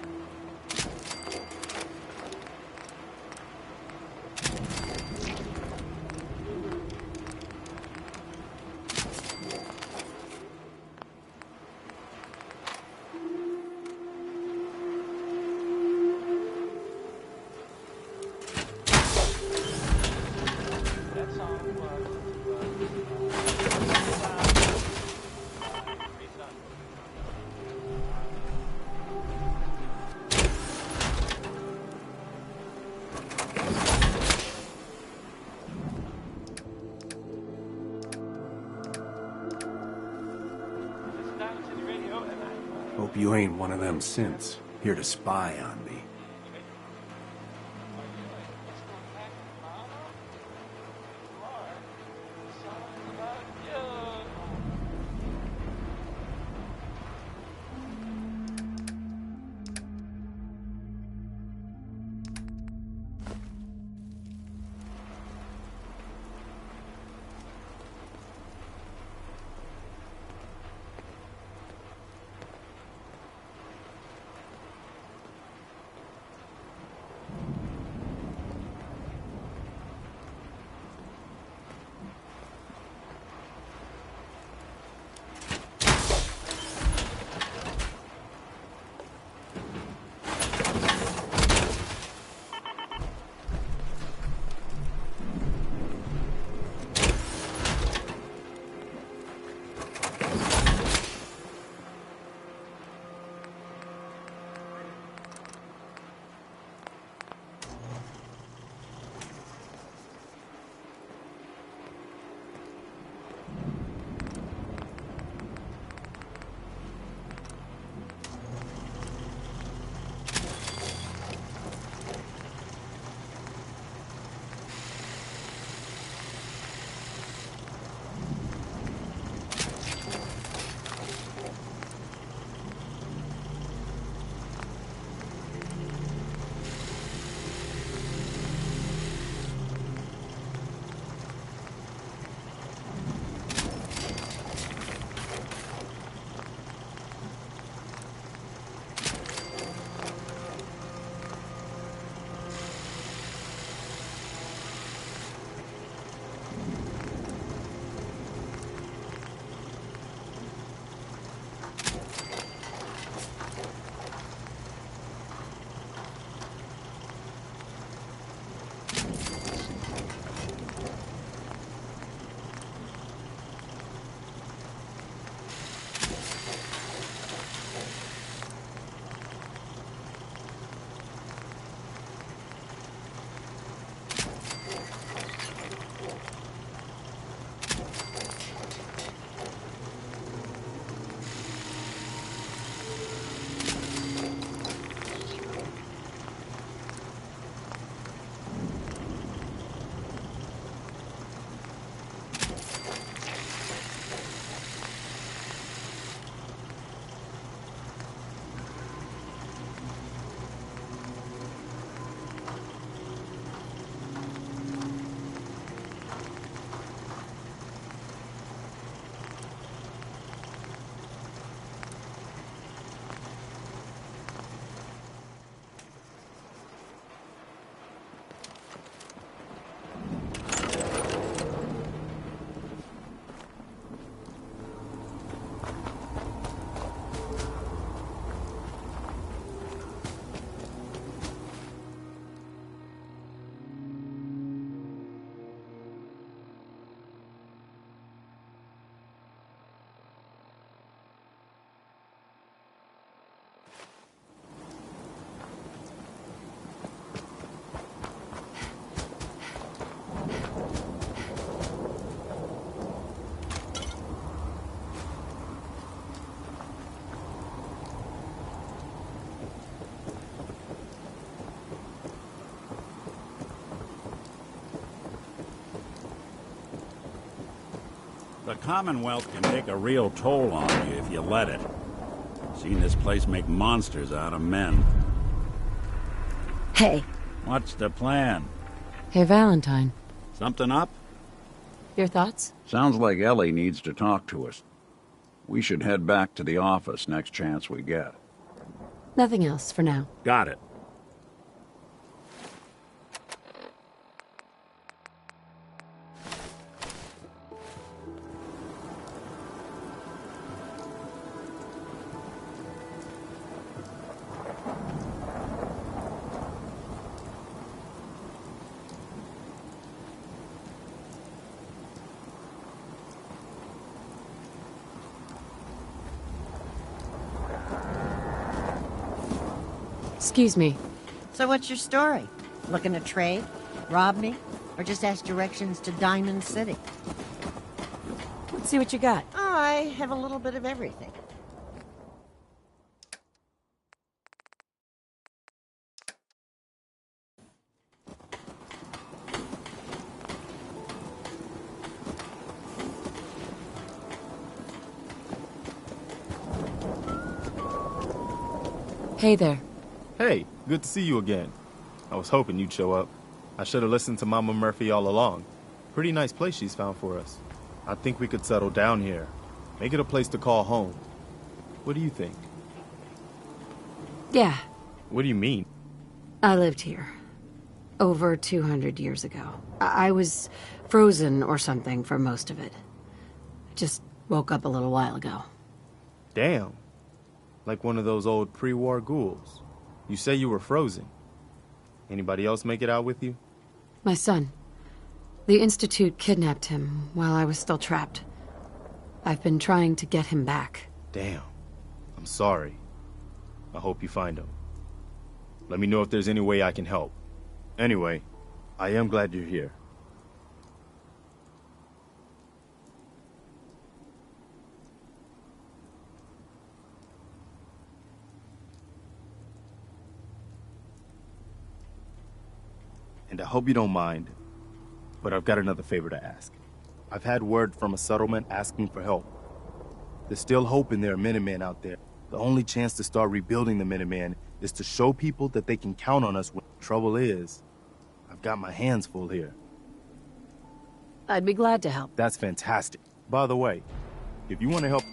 Hope you ain't one of them synths, here to spy on me. Commonwealth can take a real toll on you if you let it. Seen this place make monsters out of men. Hey. What's the plan? Hey, Valentine. Something up? Your thoughts? Sounds like Ellie needs to talk to us. We should head back to the office next chance we get. Nothing else for now. Got it. Excuse me. So what's your story? Looking to trade? Rob me? Or just ask directions to Diamond City? Let's see what you got. Oh, I have a little bit of everything. Hey there. Hey, good to see you again. I was hoping you'd show up. I should have listened to Mama Murphy all along. Pretty nice place she's found for us. I think we could settle down here. Make it a place to call home. What do you think? Yeah. What do you mean? I lived here. Over 200 years ago. I was frozen or something for most of it. I just woke up a little while ago. Damn. Like one of those old pre-war ghouls. You say you were frozen. Anybody else make it out with you? My son. The Institute kidnapped him while I was still trapped. I've been trying to get him back. Damn. I'm sorry. I hope you find him. Let me know if there's any way I can help. Anyway, I am glad you're here. And I hope you don't mind, but I've got another favor to ask. I've had word from a settlement asking for help. There's still hope in there are Minutemen out there. The only chance to start rebuilding the Minutemen is to show people that they can count on us when trouble is. I've got my hands full here. I'd be glad to help. That's fantastic. By the way, if you want to help...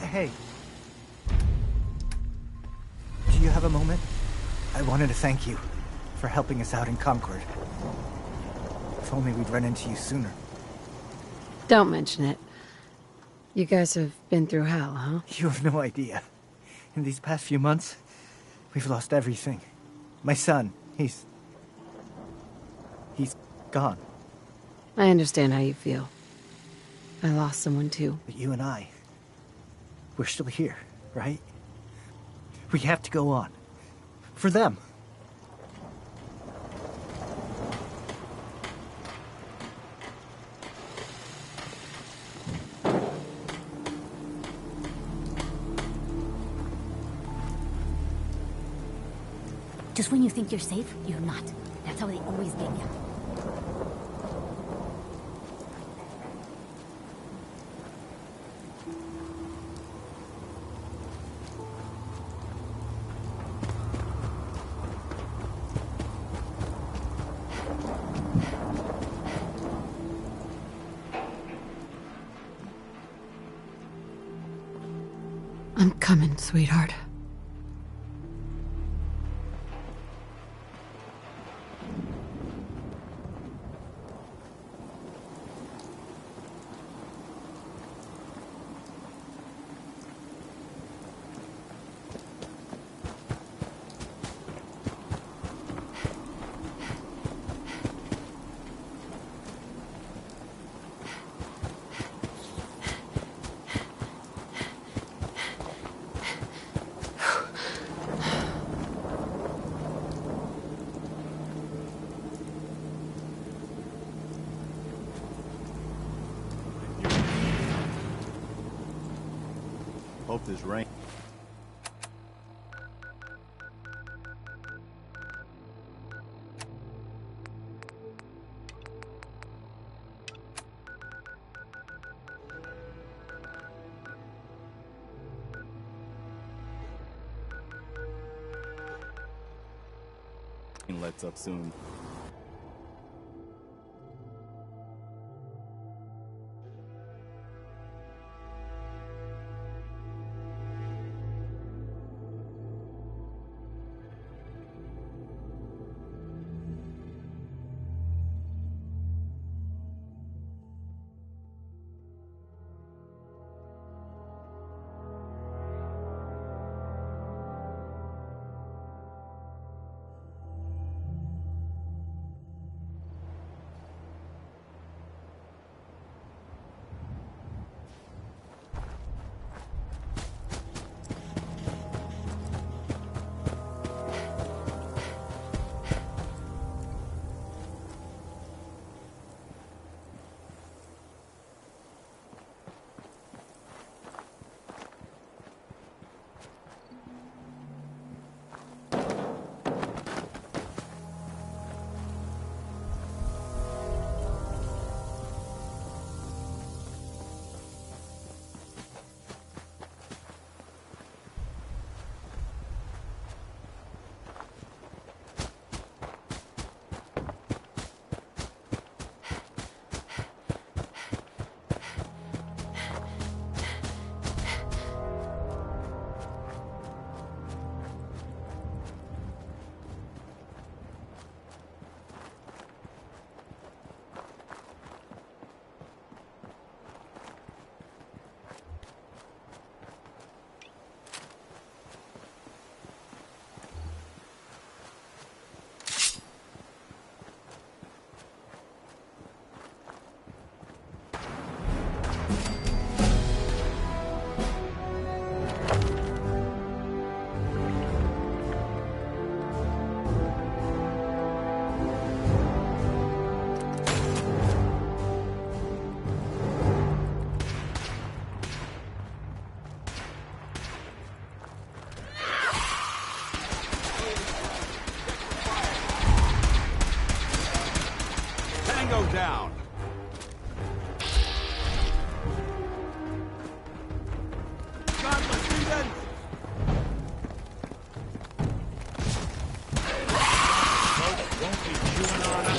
Hey. Do you have a moment? I wanted to thank you for helping us out in Concord. If only we'd run into you sooner. Don't mention it. You guys have been through hell, huh? You have no idea. In these past few months, we've lost everything. My son, he's gone. I understand how you feel. I lost someone too. But you and I, we're still here, right? We have to go on. For them. Just when you think you're safe, you're not. That's how they always get you. I'm coming, sweetheart. Hope this rain. lets up soon. Down. Godless heathens! Folks won't be chewing on us.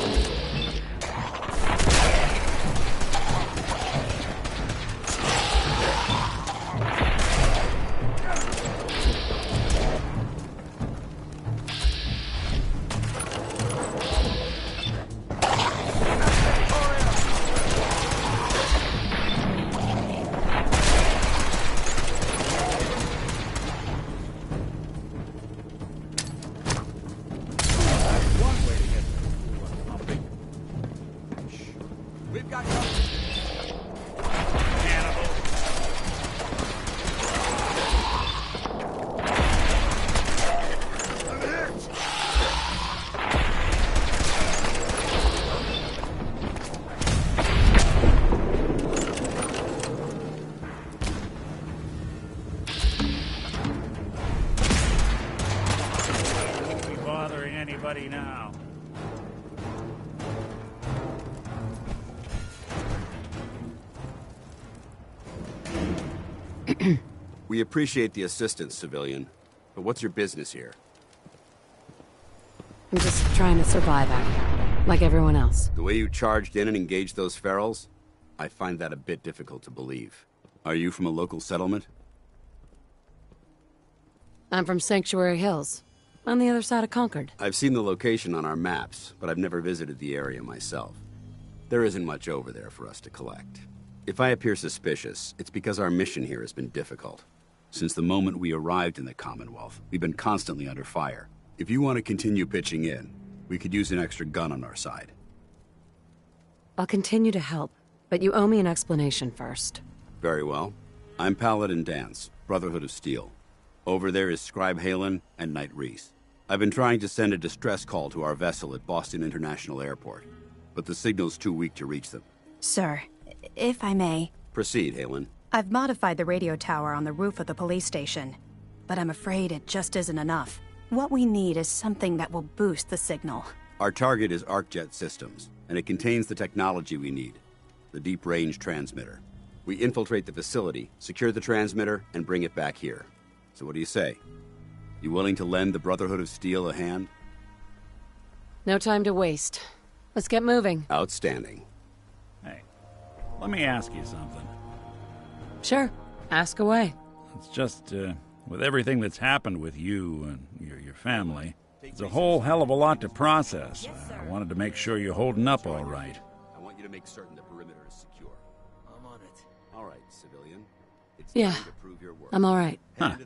Now. We appreciate the assistance, civilian. But what's your business here? I'm just trying to survive out here, like everyone else. The way you charged in and engaged those ferals? I find that a bit difficult to believe. Are you from a local settlement? I'm from Sanctuary Hills, on the other side of Concord. I've seen the location on our maps, but I've never visited the area myself. There isn't much over there for us to collect. If I appear suspicious, it's because our mission here has been difficult. Since the moment we arrived in the Commonwealth, we've been constantly under fire. If you want to continue pitching in, we could use an extra gun on our side. I'll continue to help, but you owe me an explanation first. Very well. I'm Paladin Dance, Brotherhood of Steel. Over there is Scribe Halen and Knight Reese. I've been trying to send a distress call to our vessel at Boston International Airport, but the signal's too weak to reach them. Sir, if I may... Proceed, Halen. I've modified the radio tower on the roof of the police station, but I'm afraid it just isn't enough. What we need is something that will boost the signal. Our target is ArcJet Systems, and it contains the technology we need, the deep-range transmitter. We infiltrate the facility, secure the transmitter, and bring it back here. So what do you say? You willing to lend the Brotherhood of Steel a hand? No time to waste. Let's get moving. Outstanding. Hey, let me ask you something. Sure. Ask away. It's just, with everything that's happened with you and your family, it's a whole hell of a lot to process. I wanted to make sure you're holding up all right. I want you to make certain the perimeter is secure. I'm on it. All right, civilian. It's Yeah, time to prove your worth. I'm all right. Huh.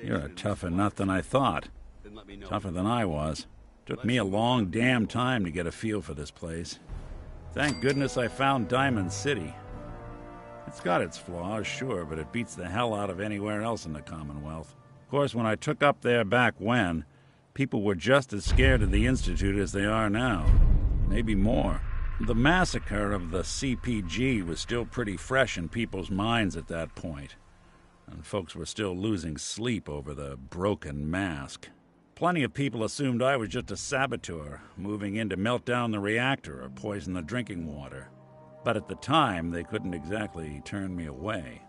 You're a tougher nut than I thought. Tougher than I was. Took me a long damn time to get a feel for this place. Thank goodness I found Diamond City. It's got its flaws, sure, but it beats the hell out of anywhere else in the Commonwealth. Of course, when I took up there back when, people were just as scared of the Institute as they are now. Maybe more. The massacre of the CPG was still pretty fresh in people's minds at that point, and folks were still losing sleep over the broken mask. Plenty of people assumed I was just a saboteur, moving in to melt down the reactor or poison the drinking water. But at the time, they couldn't exactly turn me away.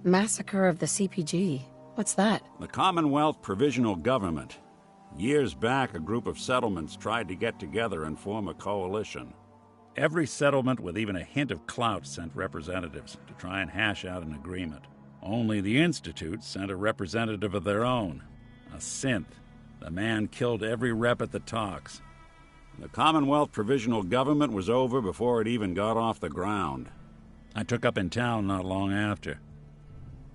Massacre of the CPG. What's that? The Commonwealth Provisional Government. Years back, a group of settlements tried to get together and form a coalition. Every settlement with even a hint of clout sent representatives to try and hash out an agreement. Only the Institute sent a representative of their own, a synth. The man killed every rep at the talks. The Commonwealth Provisional Government was over before it even got off the ground. I took up in town not long after.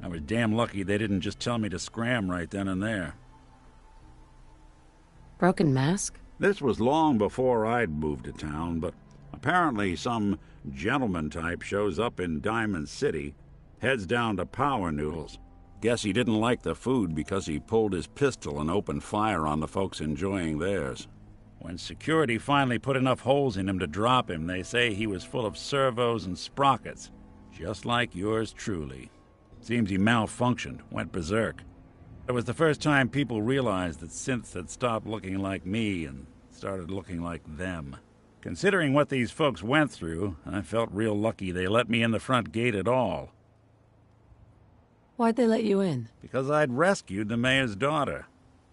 I was damn lucky they didn't just tell me to scram right then and there. Broken mask? This was long before I'd moved to town, but apparently some gentleman type shows up in Diamond City, heads down to Power Noodles. Guess he didn't like the food because he pulled his pistol and opened fire on the folks enjoying theirs. When security finally put enough holes in him to drop him, they say he was full of servos and sprockets, just like yours truly. Seems he malfunctioned, went berserk. It was the first time people realized that synths had stopped looking like me and started looking like them. Considering what these folks went through, I felt real lucky they let me in the front gate at all. Why'd they let you in? Because I'd rescued the mayor's daughter.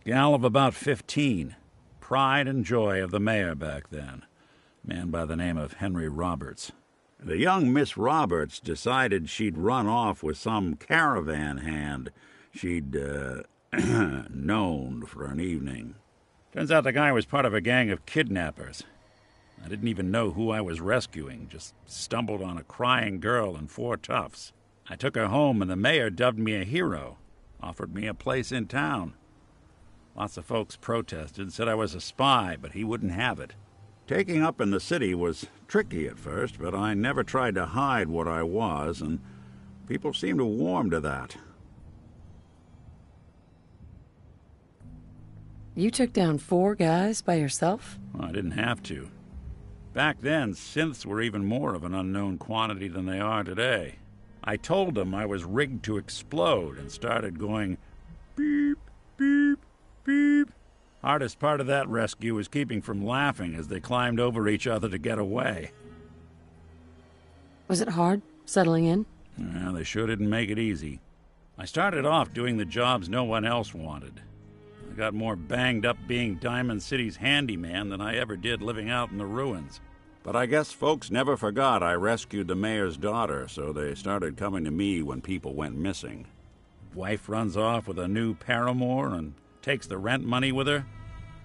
Gal of about 15. Pride and joy of the mayor back then. A man by the name of Henry Roberts. The young Miss Roberts decided she'd run off with some caravan hand she'd, known for an evening. Turns out the guy was part of a gang of kidnappers. I didn't even know who I was rescuing, just stumbled on a crying girl and 4 toughs. I took her home, and the mayor dubbed me a hero, offered me a place in town. Lots of folks protested, said I was a spy, but he wouldn't have it. Taking up in the city was tricky at first, but I never tried to hide what I was, and people seemed to warm to that. You took down 4 guys by yourself? Well, I didn't have to. Back then, synths were even more of an unknown quantity than they are today. I told them I was rigged to explode and started going beep, beep, beep. Hardest part of that rescue was keeping from laughing as they climbed over each other to get away. Was it hard, settling in? Well, they sure didn't make it easy. I started off doing the jobs no one else wanted. I got more banged up being Diamond City's handyman than I ever did living out in the ruins. But I guess folks never forgot I rescued the mayor's daughter, so they started coming to me when people went missing. Wife runs off with a new paramour and takes the rent money with her.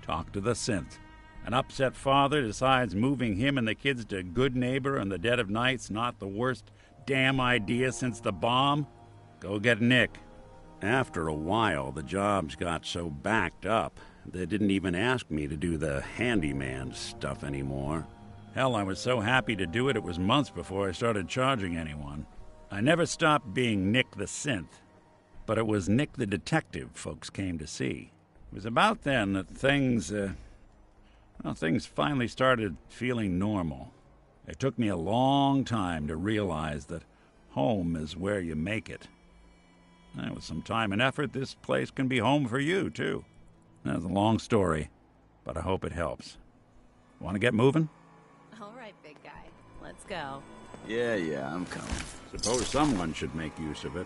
Talk to the synth. An upset father decides moving him and the kids to Good Neighbor in the dead of night's not the worst damn idea since the bomb. Go get Nick. After a while, the jobs got so backed up, they didn't even ask me to do the handyman stuff anymore. Hell, I was so happy to do it, it was months before I started charging anyone. I never stopped being Nick the Synth, but it was Nick the Detective folks came to see. It was about then that things finally started feeling normal. It took me a long time to realize that home is where you make it. And with some time and effort, this place can be home for you, too. That's a long story, but I hope it helps. Want to get moving? All right, big guy. Let's go. Yeah, I'm coming. Suppose someone should make use of it.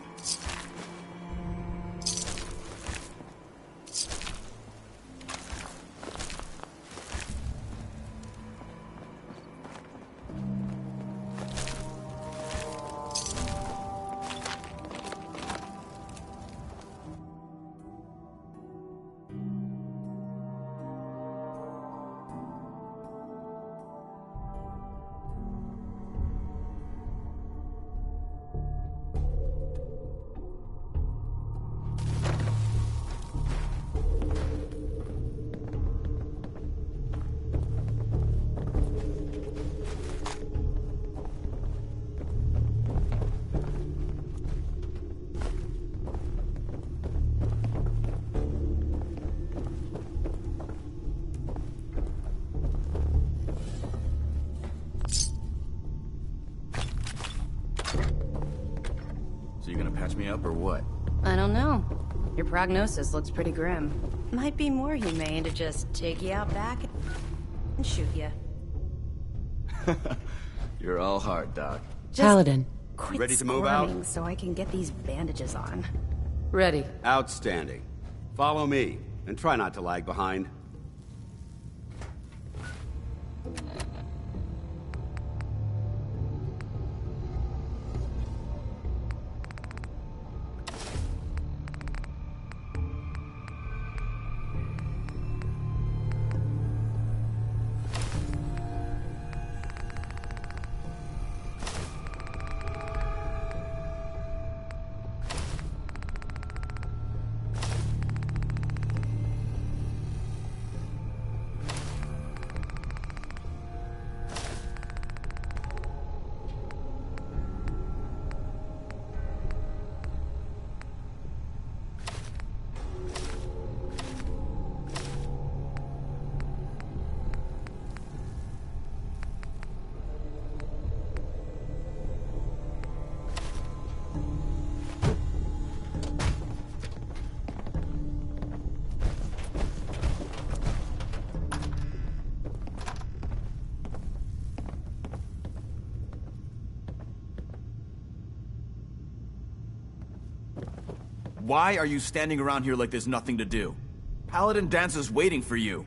patch me up or what? I don't know. Your prognosis looks pretty grim. Might be more humane to just take you out back and shoot you. You're all heart, Doc. Paladin. Quit ready to move out? so I can get these bandages on. Ready. Outstanding. Follow me, and try not to lag behind. Why are you standing around here like there's nothing to do? Paladin Dance is waiting for you.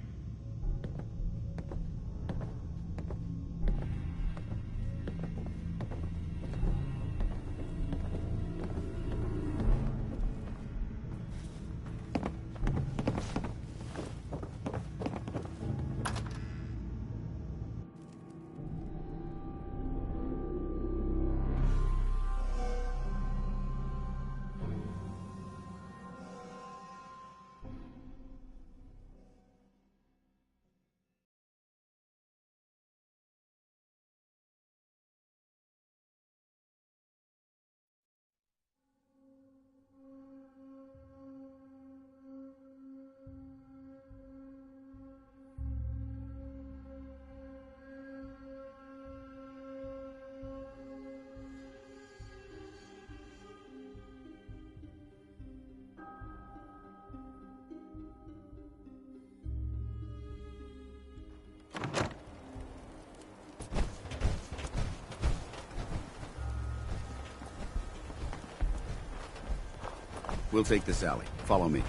We'll take this alley. Follow me.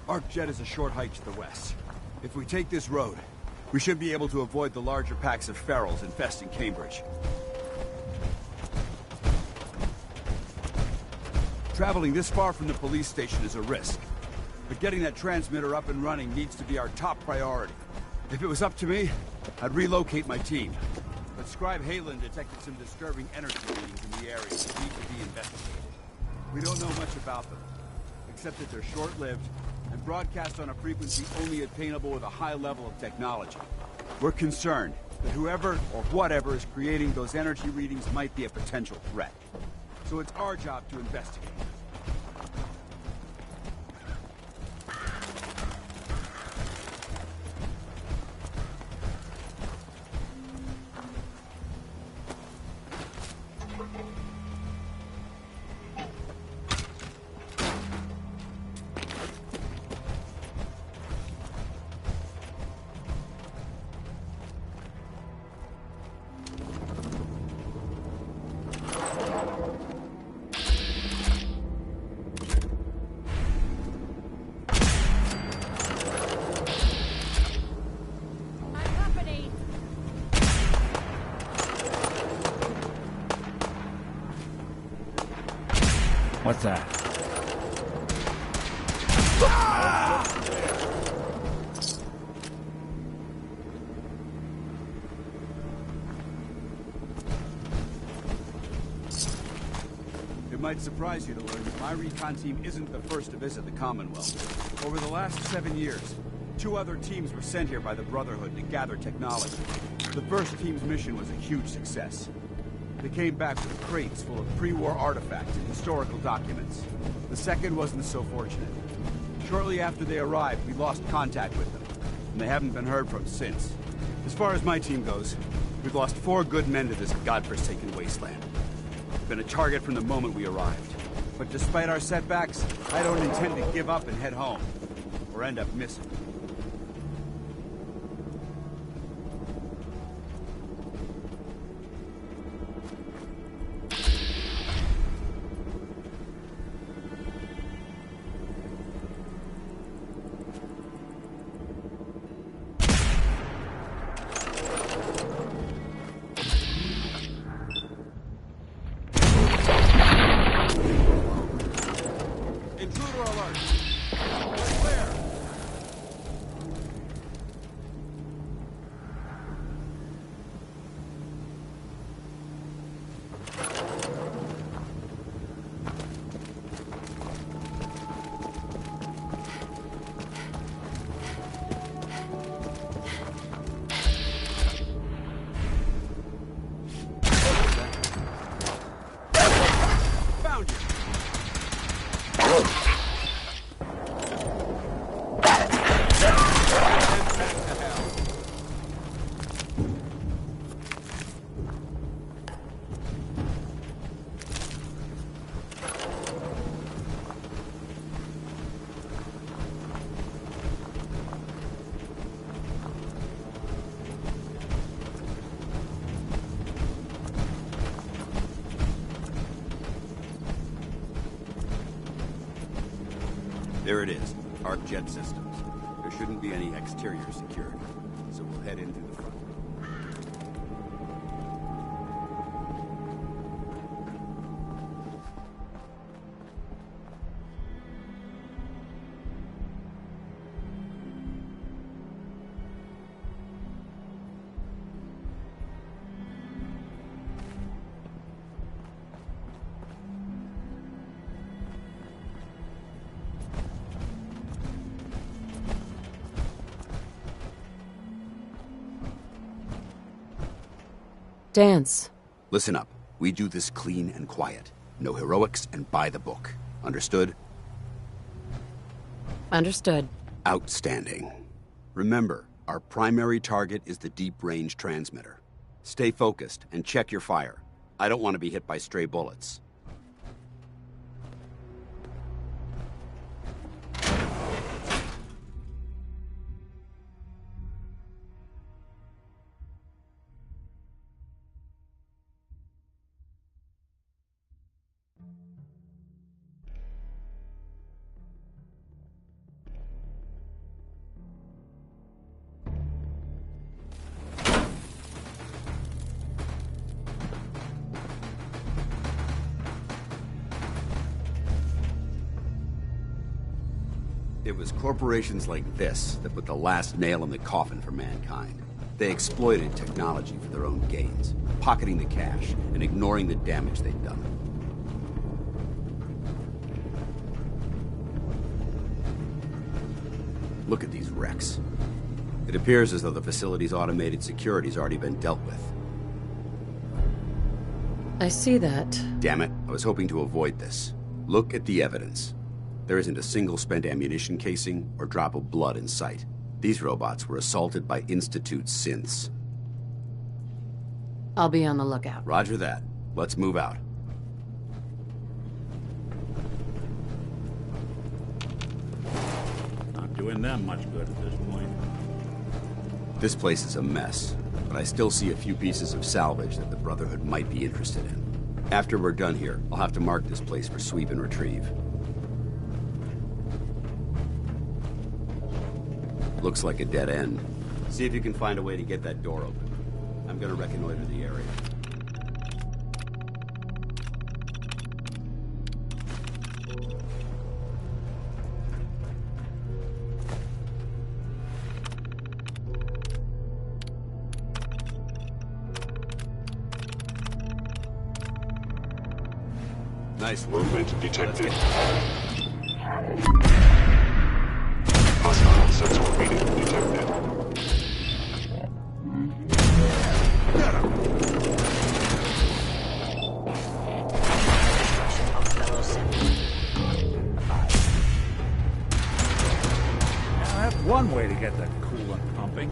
ArcJet is a short hike to the west. If we take this road, we should be able to avoid the larger packs of ferals infesting Cambridge. Traveling this far from the police station is a risk, but getting that transmitter up and running needs to be our top priority. If it was up to me, I'd relocate my team. But Scribe Halen detected some disturbing energy readings in the area that need to be investigated. We don't know much about them, except that they're short-lived and broadcast on a frequency only attainable with a high level of technology. We're concerned that whoever or whatever is creating those energy readings might be a potential threat. So it's our job to investigate. What's that? It might surprise you to learn that my recon team isn't the first to visit the Commonwealth. Over the last 7 years, 2 other teams were sent here by the Brotherhood to gather technology. The first team's mission was a huge success. They came back with crates full of pre-war artifacts and historical documents. The second wasn't so fortunate. Shortly after they arrived, we lost contact with them. and they haven't been heard from since. As far as my team goes, we've lost 4 good men to this godforsaken wasteland. We've been a target from the moment we arrived. But despite our setbacks, I don't intend to give up and head home, or end up missing. There it is, Arc Jet Systems. There shouldn't be any exterior security, so we'll head in through the front. Dance. Listen up. We do this clean and quiet. No heroics and by the book. Understood? Understood. Outstanding. Remember, our primary target is the deep-range transmitter. Stay focused and check your fire. I don't want to be hit by stray bullets. It was corporations like this that put the last nail in the coffin for mankind. They exploited technology for their own gains, pocketing the cash and ignoring the damage they'd done. Look at these wrecks. It appears as though the facility's automated security's already been dealt with. I see that. Damn it, I was hoping to avoid this. Look at the evidence. There isn't a single spent ammunition casing or drop of blood in sight. These robots were assaulted by Institute synths. I'll be on the lookout. Roger that. Let's move out. Not doing them much good at this point. This place is a mess, but I still see a few pieces of salvage that the Brotherhood might be interested in. After we're done here, I'll have to mark this place for sweep and retrieve. Looks like a dead end. See if you can find a way to get that door open. I'm gonna reconnoiter the area. Nice movement detected. Hostile sensor reading detected. Now, that's one way to get that coolant. hoping.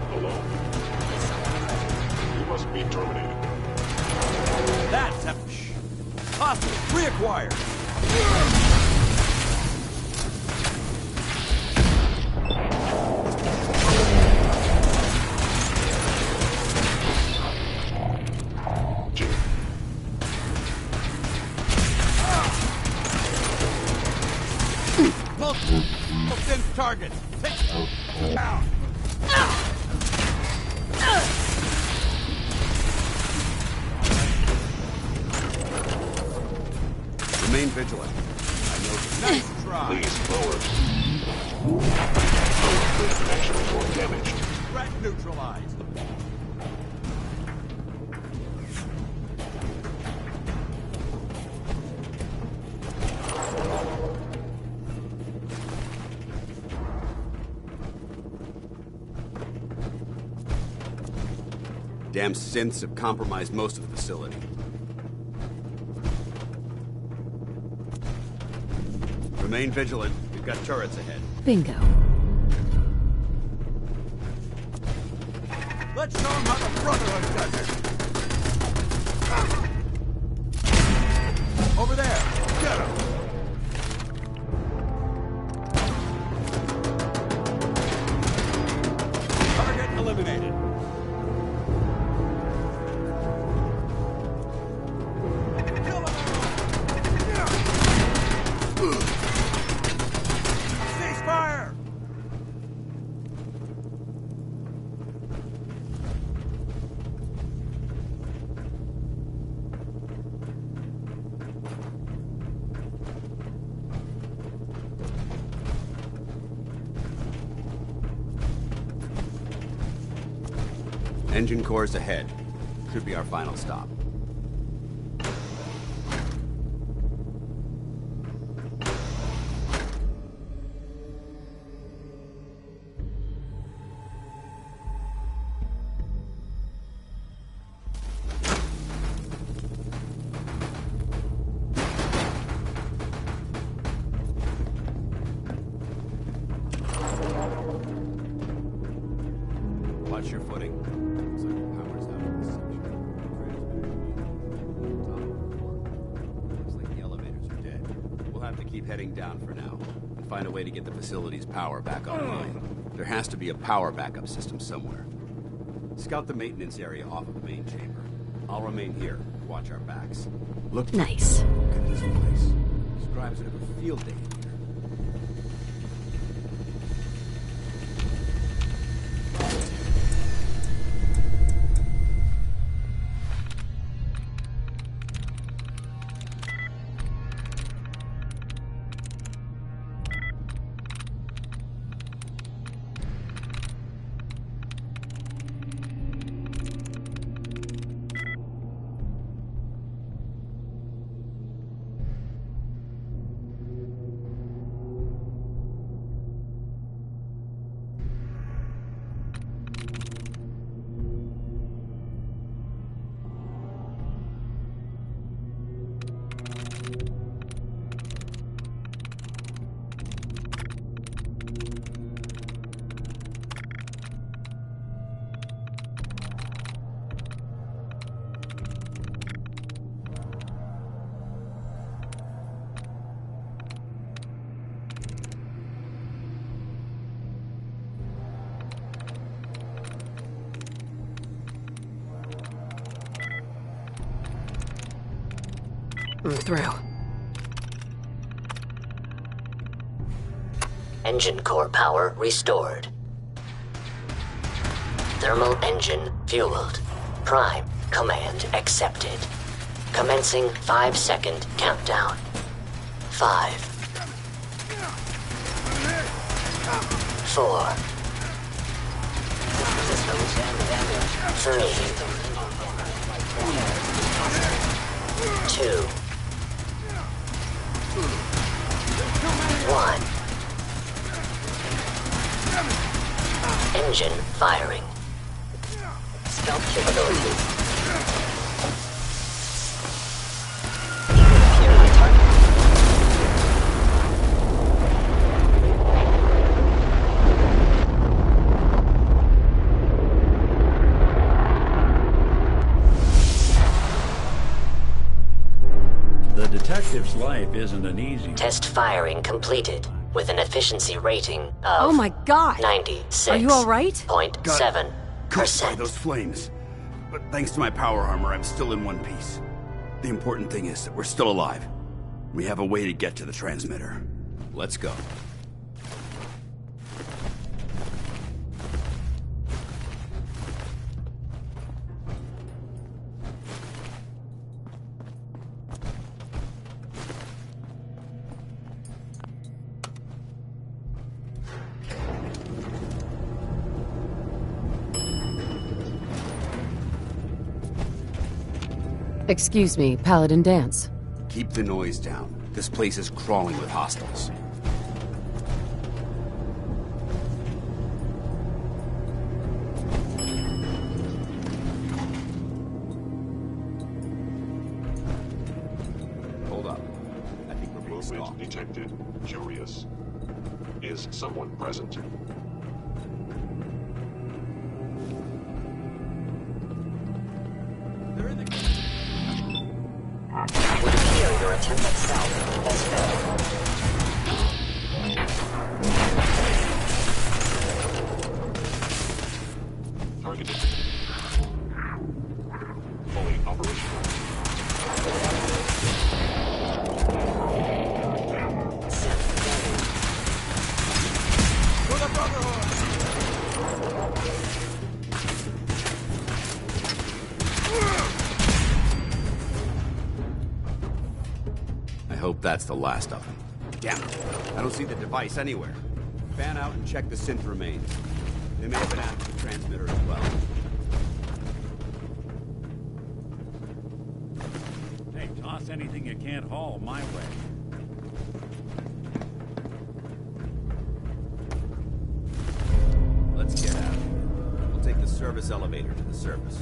Hello? You must be terminated. That's a... Hostile! Reacquired! Multiple targets! Take down! Remain vigilant. I know the nice try. Please lower. Lower connection or damaged. Threat neutralized. Damn synths have compromised most of the facility. Remain vigilant. We've got turrets ahead. Bingo. Let's show them how the Brotherhood does it! Over there! Get him! Target eliminated. Ceasefire! Engine cores ahead. Should be our final stop. Watch your footing. Looks like the power's out of this section. Looks like the elevators are dead. We'll have to keep heading down for now and find a way to get the facility's power back online. There has to be a power backup system somewhere. Scout the maintenance area off of the main chamber. I'll remain here to watch our backs. Look Nice. Look at this place. Scribes would have a field day in here. I'm through. Engine core power restored. Thermal engine fueled. Prime command accepted. Commencing 5-second countdown. 5. 4. 3. 2. 1. Engine firing. Stealth capability. Appear on target. life isn't an easy... Test firing completed with an efficiency rating of... Oh my god! 96. Are you alright? 0.7%. Caught by those flames. But thanks to my power armor, I'm still in one piece. The important thing is that we're still alive. We have a way to get to the transmitter. Let's go. Excuse me, Paladin Dance. Keep the noise down. This place is crawling with hostiles. Hold up. I think we're being Movement stalked. detected. Curious. Is someone present? Would appear your attempt at stealth has failed. Targeted. Fully operational. For the Brotherhood! I hope that's the last of them. Damn it. I don't see the device anywhere. Fan out and check the synth remains. They may have been after the transmitter as well. Hey, toss anything you can't haul my way. Let's get out. We'll take the service elevator to the surface.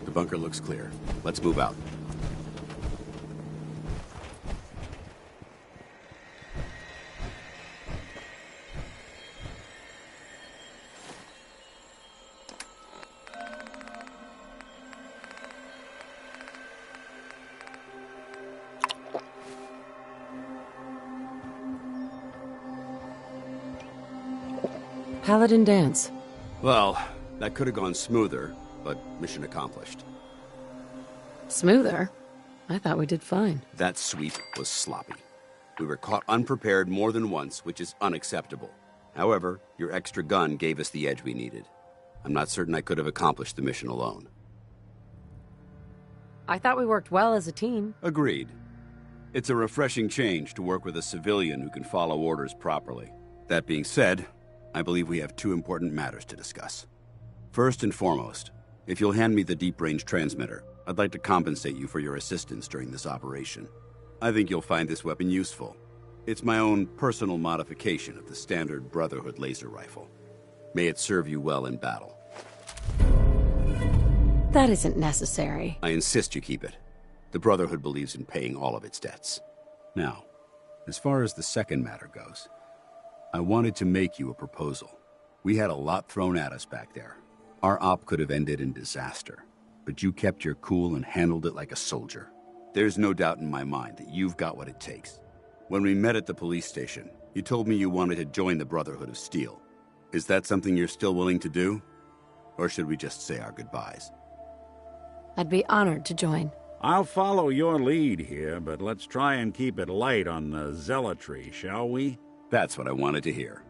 The bunker looks clear. Let's move out. Paladin Dance. Well, that could have gone smoother, but mission accomplished. Smoother? I thought we did fine. That sweep was sloppy. We were caught unprepared more than once, which is unacceptable. However, your extra gun gave us the edge we needed. I'm not certain I could have accomplished the mission alone. I thought we worked well as a team. Agreed. It's a refreshing change to work with a civilian who can follow orders properly. That being said, I believe we have two important matters to discuss. First and foremost, if you'll hand me the deep-range transmitter, I'd like to compensate you for your assistance during this operation. I think you'll find this weapon useful. It's my own personal modification of the standard Brotherhood laser rifle. May it serve you well in battle. That isn't necessary. I insist you keep it. The Brotherhood believes in paying all of its debts. Now, as far as the second matter goes, I wanted to make you a proposal. We had a lot thrown at us back there. Our op could have ended in disaster, but you kept your cool and handled it like a soldier. There's no doubt in my mind that you've got what it takes. When we met at the police station, you told me you wanted to join the Brotherhood of Steel. Is that something you're still willing to do? Or should we just say our goodbyes? I'd be honored to join. I'll follow your lead here, but let's try and keep it light on the zealotry, shall we? That's what I wanted to hear.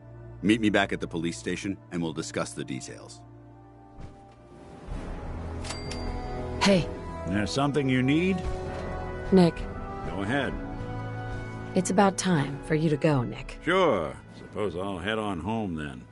Meet me back at the police station, and we'll discuss the details. Hey. There's something you need? Nick. Go ahead. It's about time for you to go, Nick. Sure. Suppose I'll head on home then.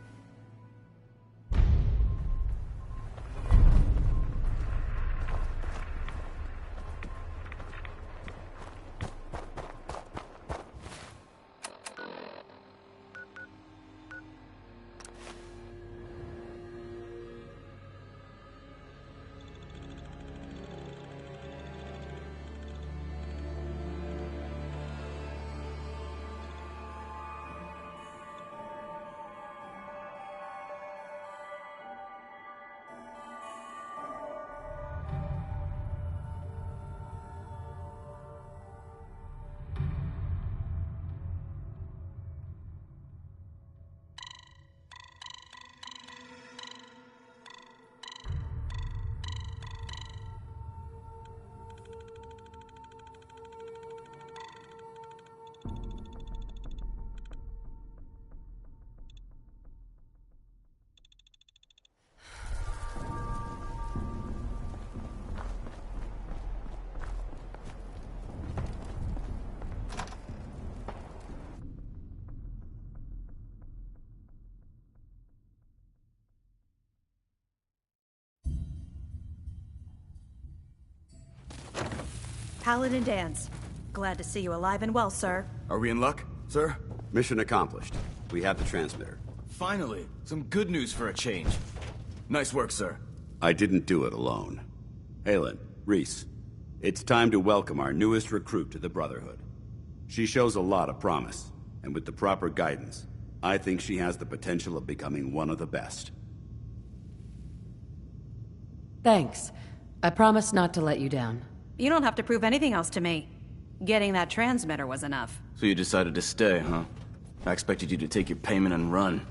Paladin Dance. Glad to see you alive and well, sir. Are we in luck, sir? Mission accomplished. We have the transmitter. Finally, some good news for a change. Nice work, sir. I didn't do it alone. Halen, Reese, it's time to welcome our newest recruit to the Brotherhood. She shows a lot of promise, and with the proper guidance, I think she has the potential of becoming one of the best. Thanks. I promise not to let you down. You don't have to prove anything else to me. Getting that transmitter was enough. So you decided to stay, huh? I expected you to take your payment and run.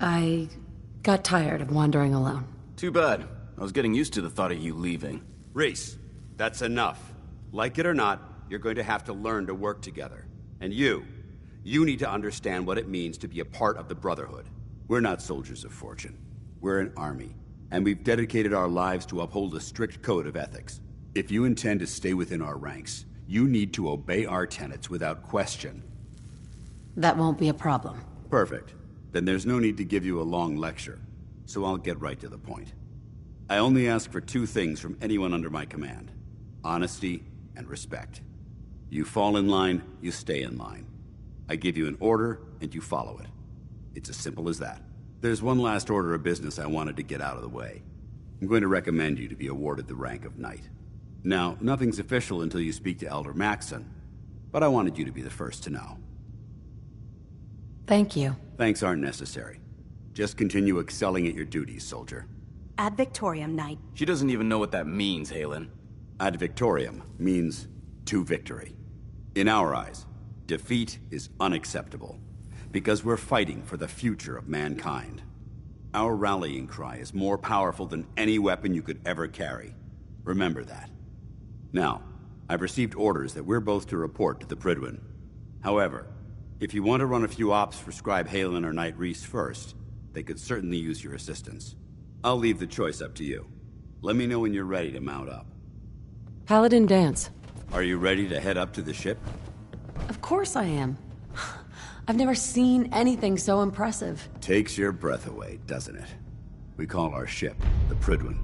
I got tired of wandering alone. Too bad. I was getting used to the thought of you leaving. Reese, that's enough. Like it or not, you're going to have to learn to work together. And you need to understand what it means to be a part of the Brotherhood. We're not soldiers of fortune. We're an army, and we've dedicated our lives to uphold a strict code of ethics. If you intend to stay within our ranks, you need to obey our tenets without question. That won't be a problem. Perfect. Then there's no need to give you a long lecture, so I'll get right to the point. I only ask for two things from anyone under my command: honesty and respect. You fall in line, you stay in line. I give you an order, and you follow it. It's as simple as that. There's one last order of business I wanted to get out of the way. I'm going to recommend you to be awarded the rank of Knight. Now, nothing's official until you speak to Elder Maxson, but I wanted you to be the first to know. Thank you. Thanks aren't necessary. Just continue excelling at your duties, soldier. Ad Victoriam, Knight. She doesn't even know what that means, Halen. Ad Victoriam means to victory. In our eyes, defeat is unacceptable, because we're fighting for the future of mankind. Our rallying cry is more powerful than any weapon you could ever carry. Remember that. Now, I've received orders that we're both to report to the Prydwen. However, if you want to run a few ops for Scribe Halen or Knight Reese first, they could certainly use your assistance. I'll leave the choice up to you. Let me know when you're ready to mount up. Paladin Dance. Are you ready to head up to the ship? Of course I am. I've never seen anything so impressive. Takes your breath away, doesn't it? We call our ship the Prydwen.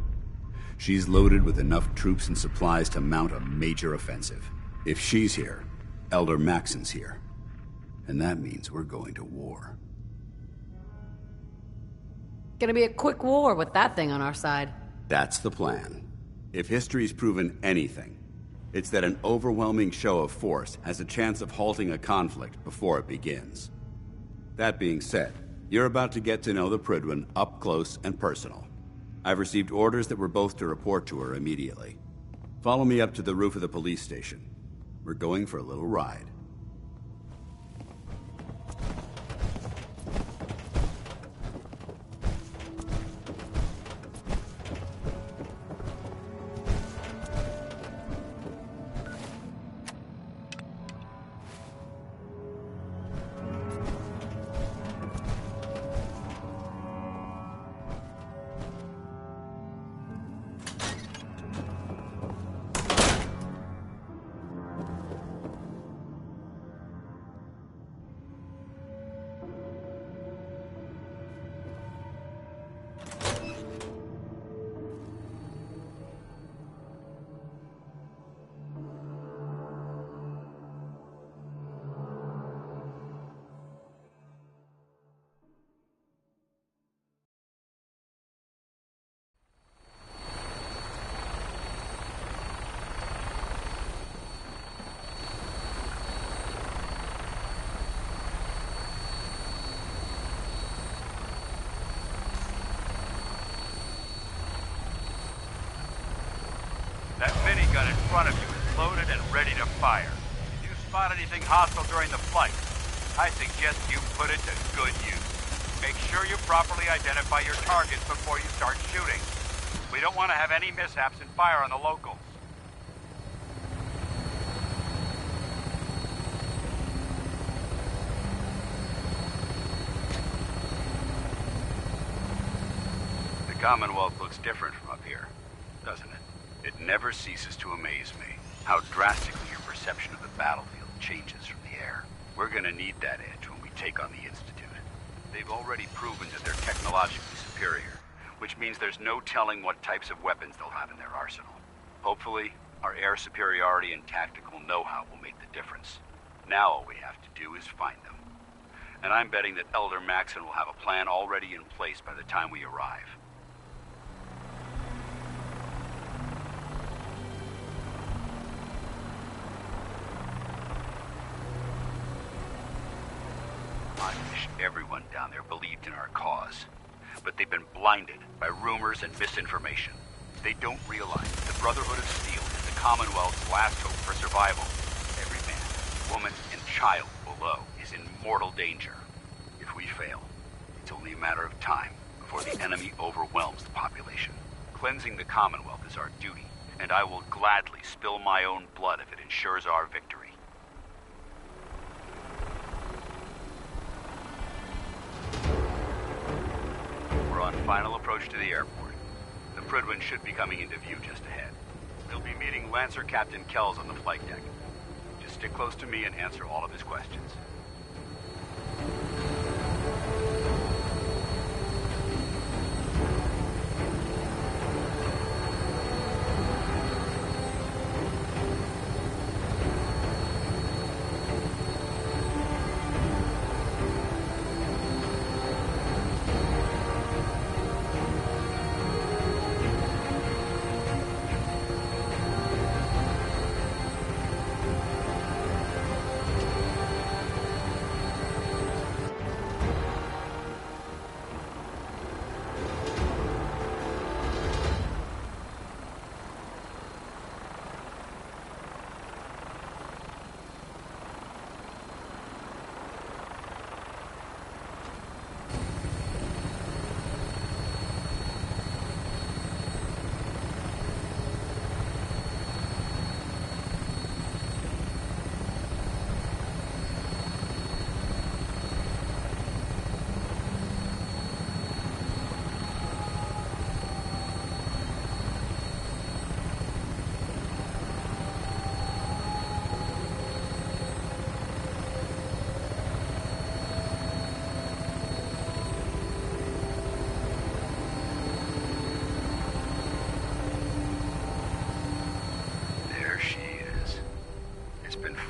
She's loaded with enough troops and supplies to mount a major offensive. If she's here, Elder Maxson's here. And that means we're going to war. Gonna be a quick war with that thing on our side. That's the plan. If history's proven anything, it's that an overwhelming show of force has a chance of halting a conflict before it begins. That being said, you're about to get to know the Prydwen up close and personal. I've received orders that we're both to report to her immediately. Follow me up to the roof of the police station. We're going for a little ride. That minigun in front of you is loaded and ready to fire. If you spot anything hostile during the flight, I suggest you put it to good use. Make sure you properly identify your targets before you start shooting. We don't want to have any mishaps and fire on the locals. The Commonwealth looks different from up here, doesn't it? It never ceases to amaze me how drastically your perception of the battlefield changes from the air. We're gonna need that edge when we take on the Institute. They've already proven that they're technologically superior, which means there's no telling what types of weapons they'll have in their arsenal. Hopefully, Our air superiority and tactical know-how will make the difference. Now all we have to do is find them. And I'm betting that Elder Maxon will have a plan already in place by the time we arrive. I wish everyone down there believed in our cause. But they've been blinded by rumors and misinformation. They don't realize that the Brotherhood of Steel is the Commonwealth's last hope for survival. Every man, woman, and child below is in mortal danger. If we fail, it's only a matter of time before the enemy overwhelms the population. Cleansing the Commonwealth is our duty, and I will gladly spill my own blood if it ensures our victory. We're on final approach to the airport. The Prydwen should be coming into view just ahead. They'll be meeting Lancer Captain Kells on the flight deck. Just stick close to me and answer all of his questions.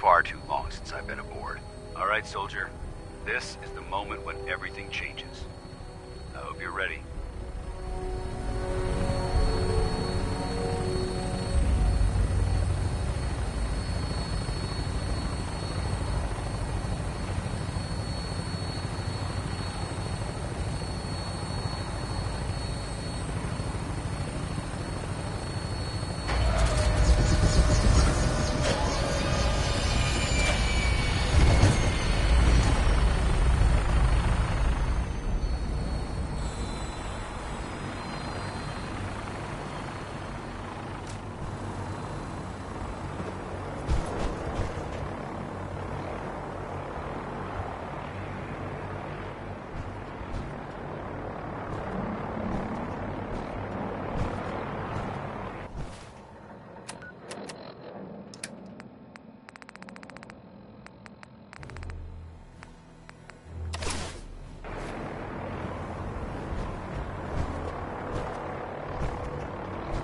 Far too long since I've been aboard. All right, soldier. This is the moment when everything changes. I hope you're ready.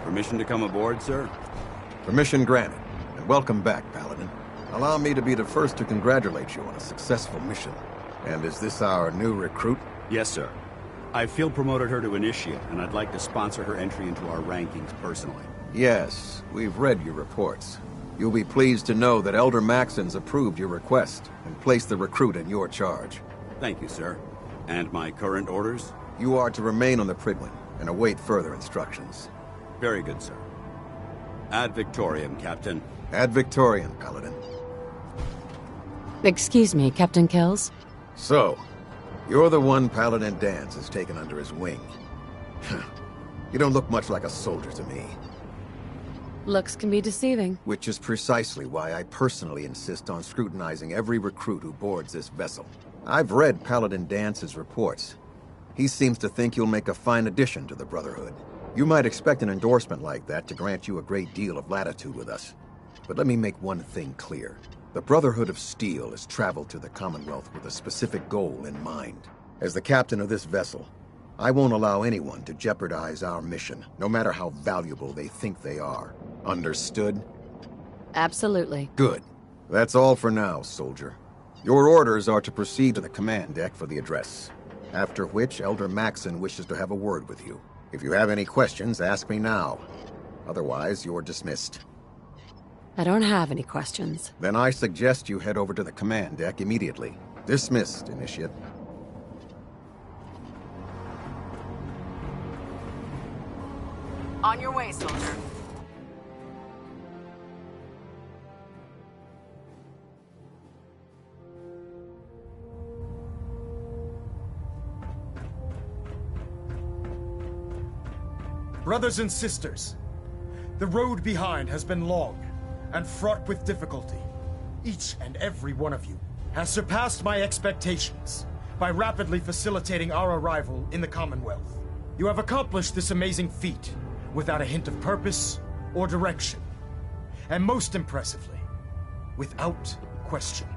Permission to come aboard, sir? Permission granted, and welcome back, Paladin. Allow me to be the first to congratulate you on a successful mission. And is this our new recruit? Yes, sir. I field promoted her to initiate, and I'd like to sponsor her entry into our rankings personally. Yes, we've read your reports. You'll be pleased to know that Elder Maxon's approved your request and placed the recruit in your charge. Thank you, sir. And my current orders? You are to remain on the Prydwen and await further instructions. Very good, sir. Ad Victoriam, Captain. Ad Victoriam, Paladin. Excuse me, Captain Kells? So, you're the one Paladin Danse has taken under his wing. You don't look much like a soldier to me. Looks can be deceiving. Which is precisely why I personally insist on scrutinizing every recruit who boards this vessel. I've read Paladin Dance's reports. He seems to think you'll make a fine addition to the Brotherhood. You might expect an endorsement like that to grant you a great deal of latitude with us. But let me make one thing clear. The Brotherhood of Steel has traveled to the Commonwealth with a specific goal in mind. As the captain of this vessel, I won't allow anyone to jeopardize our mission, no matter how valuable they think they are. Understood? Absolutely. Good. That's all for now, soldier. Your orders are to proceed to the command deck for the address. After which, Elder Maxson wishes to have a word with you. If you have any questions, ask me now. Otherwise, you're dismissed. I don't have any questions. Then I suggest you head over to the command deck immediately. Dismissed, Initiate. On your way, soldier. Brothers and sisters, the road behind has been long and fraught with difficulty. Each and every one of you has surpassed my expectations by rapidly facilitating our arrival in the Commonwealth. You have accomplished this amazing feat without a hint of purpose or direction. And most impressively, without question.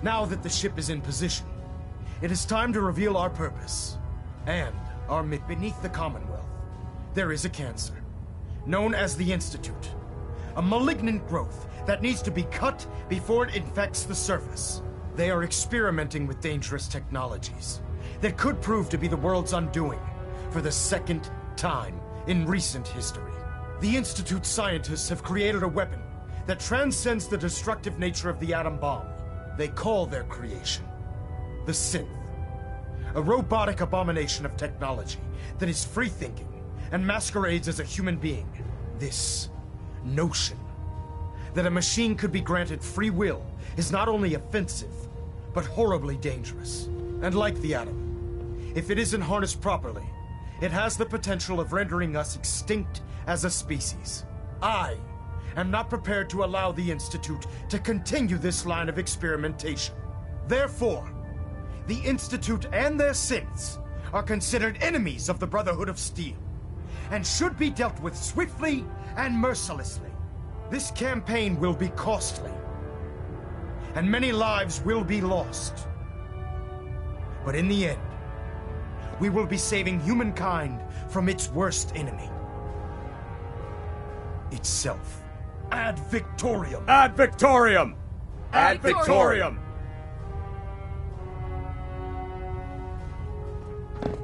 Now that the ship is in position, it is time to reveal our purpose and our mission. Beneath the Commonwealth, there is a cancer, known as the Institute. A malignant growth that needs to be cut before it infects the surface. They are experimenting with dangerous technologies that could prove to be the world's undoing for the second time in recent history. The Institute's scientists have created a weapon that transcends the destructive nature of the atom bomb. They call their creation the Synth. A robotic abomination of technology that is free-thinking and masquerades as a human being. This notion that a machine could be granted free will is not only offensive, but horribly dangerous. And like the atom, if it isn't harnessed properly, it has the potential of rendering us extinct as a species. I am not prepared to allow the Institute to continue this line of experimentation. Therefore, the Institute and their synths are considered enemies of the Brotherhood of Steel, and should be dealt with swiftly and mercilessly. This campaign will be costly, and many lives will be lost. But in the end, we will be saving humankind from its worst enemy. Itself. Ad Victoriam! Ad Victoriam! Ad Victoriam!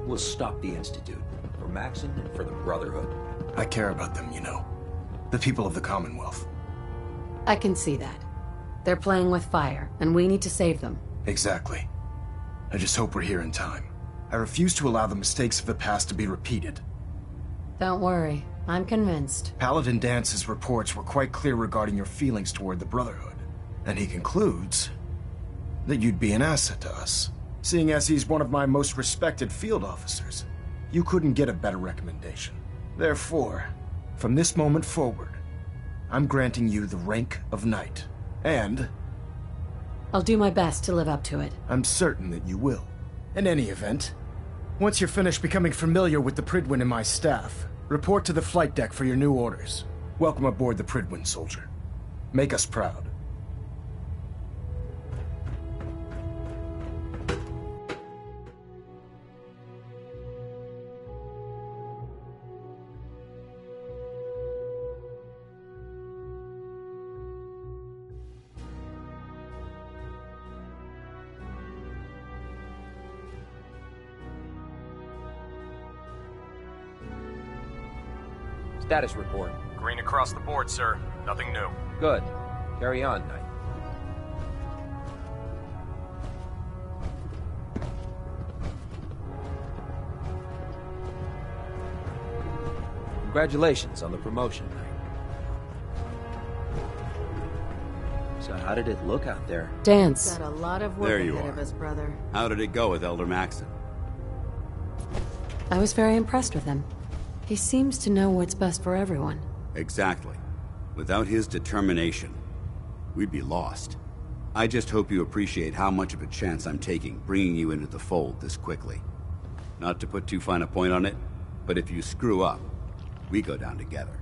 We'll stop the Institute. For Maxson and for the Brotherhood. I care about them, you know. The people of the Commonwealth. I can see that. They're playing with fire, and we need to save them. Exactly. I just hope we're here in time. I refuse to allow the mistakes of the past to be repeated. Don't worry. I'm convinced. Paladin Dance's reports were quite clear regarding your feelings toward the Brotherhood. And he concludes that you'd be an asset to us. Seeing as he's one of my most respected field officers, you couldn't get a better recommendation. Therefore, from this moment forward, I'm granting you the rank of Knight. And I'll do my best to live up to it. I'm certain that you will. In any event, once you're finished becoming familiar with the Pridwin and my staff, report to the flight deck for your new orders. Welcome aboard the Pridwin, soldier. Make us proud. Status report. Green across the board, sir. Nothing new. Good. Carry on, Knight. Congratulations on the promotion, Knight. So how did it look out there? Dance. Got a lot of work There you ahead are. of us, brother. How did it go with Elder Maxson? I was very impressed with him. He seems to know what's best for everyone. Exactly. Without his determination, we'd be lost. I just hope you appreciate how much of a chance I'm taking bringing you into the fold this quickly. Not to put too fine a point on it, but if you screw up, we go down together.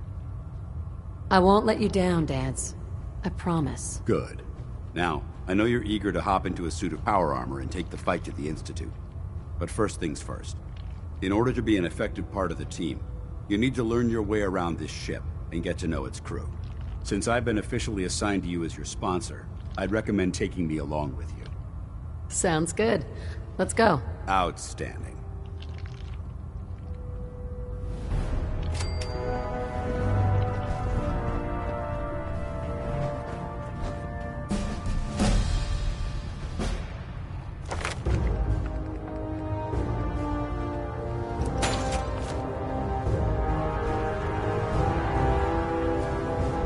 I won't let you down, Dance. I promise. Good. Now, I know you're eager to hop into a suit of power armor and take the fight to the Institute. But first things first. In order to be an effective part of the team, you need to learn your way around this ship and get to know its crew. Since I've been officially assigned to you as your sponsor, I'd recommend taking me along with you. Sounds good. Let's go. Outstanding.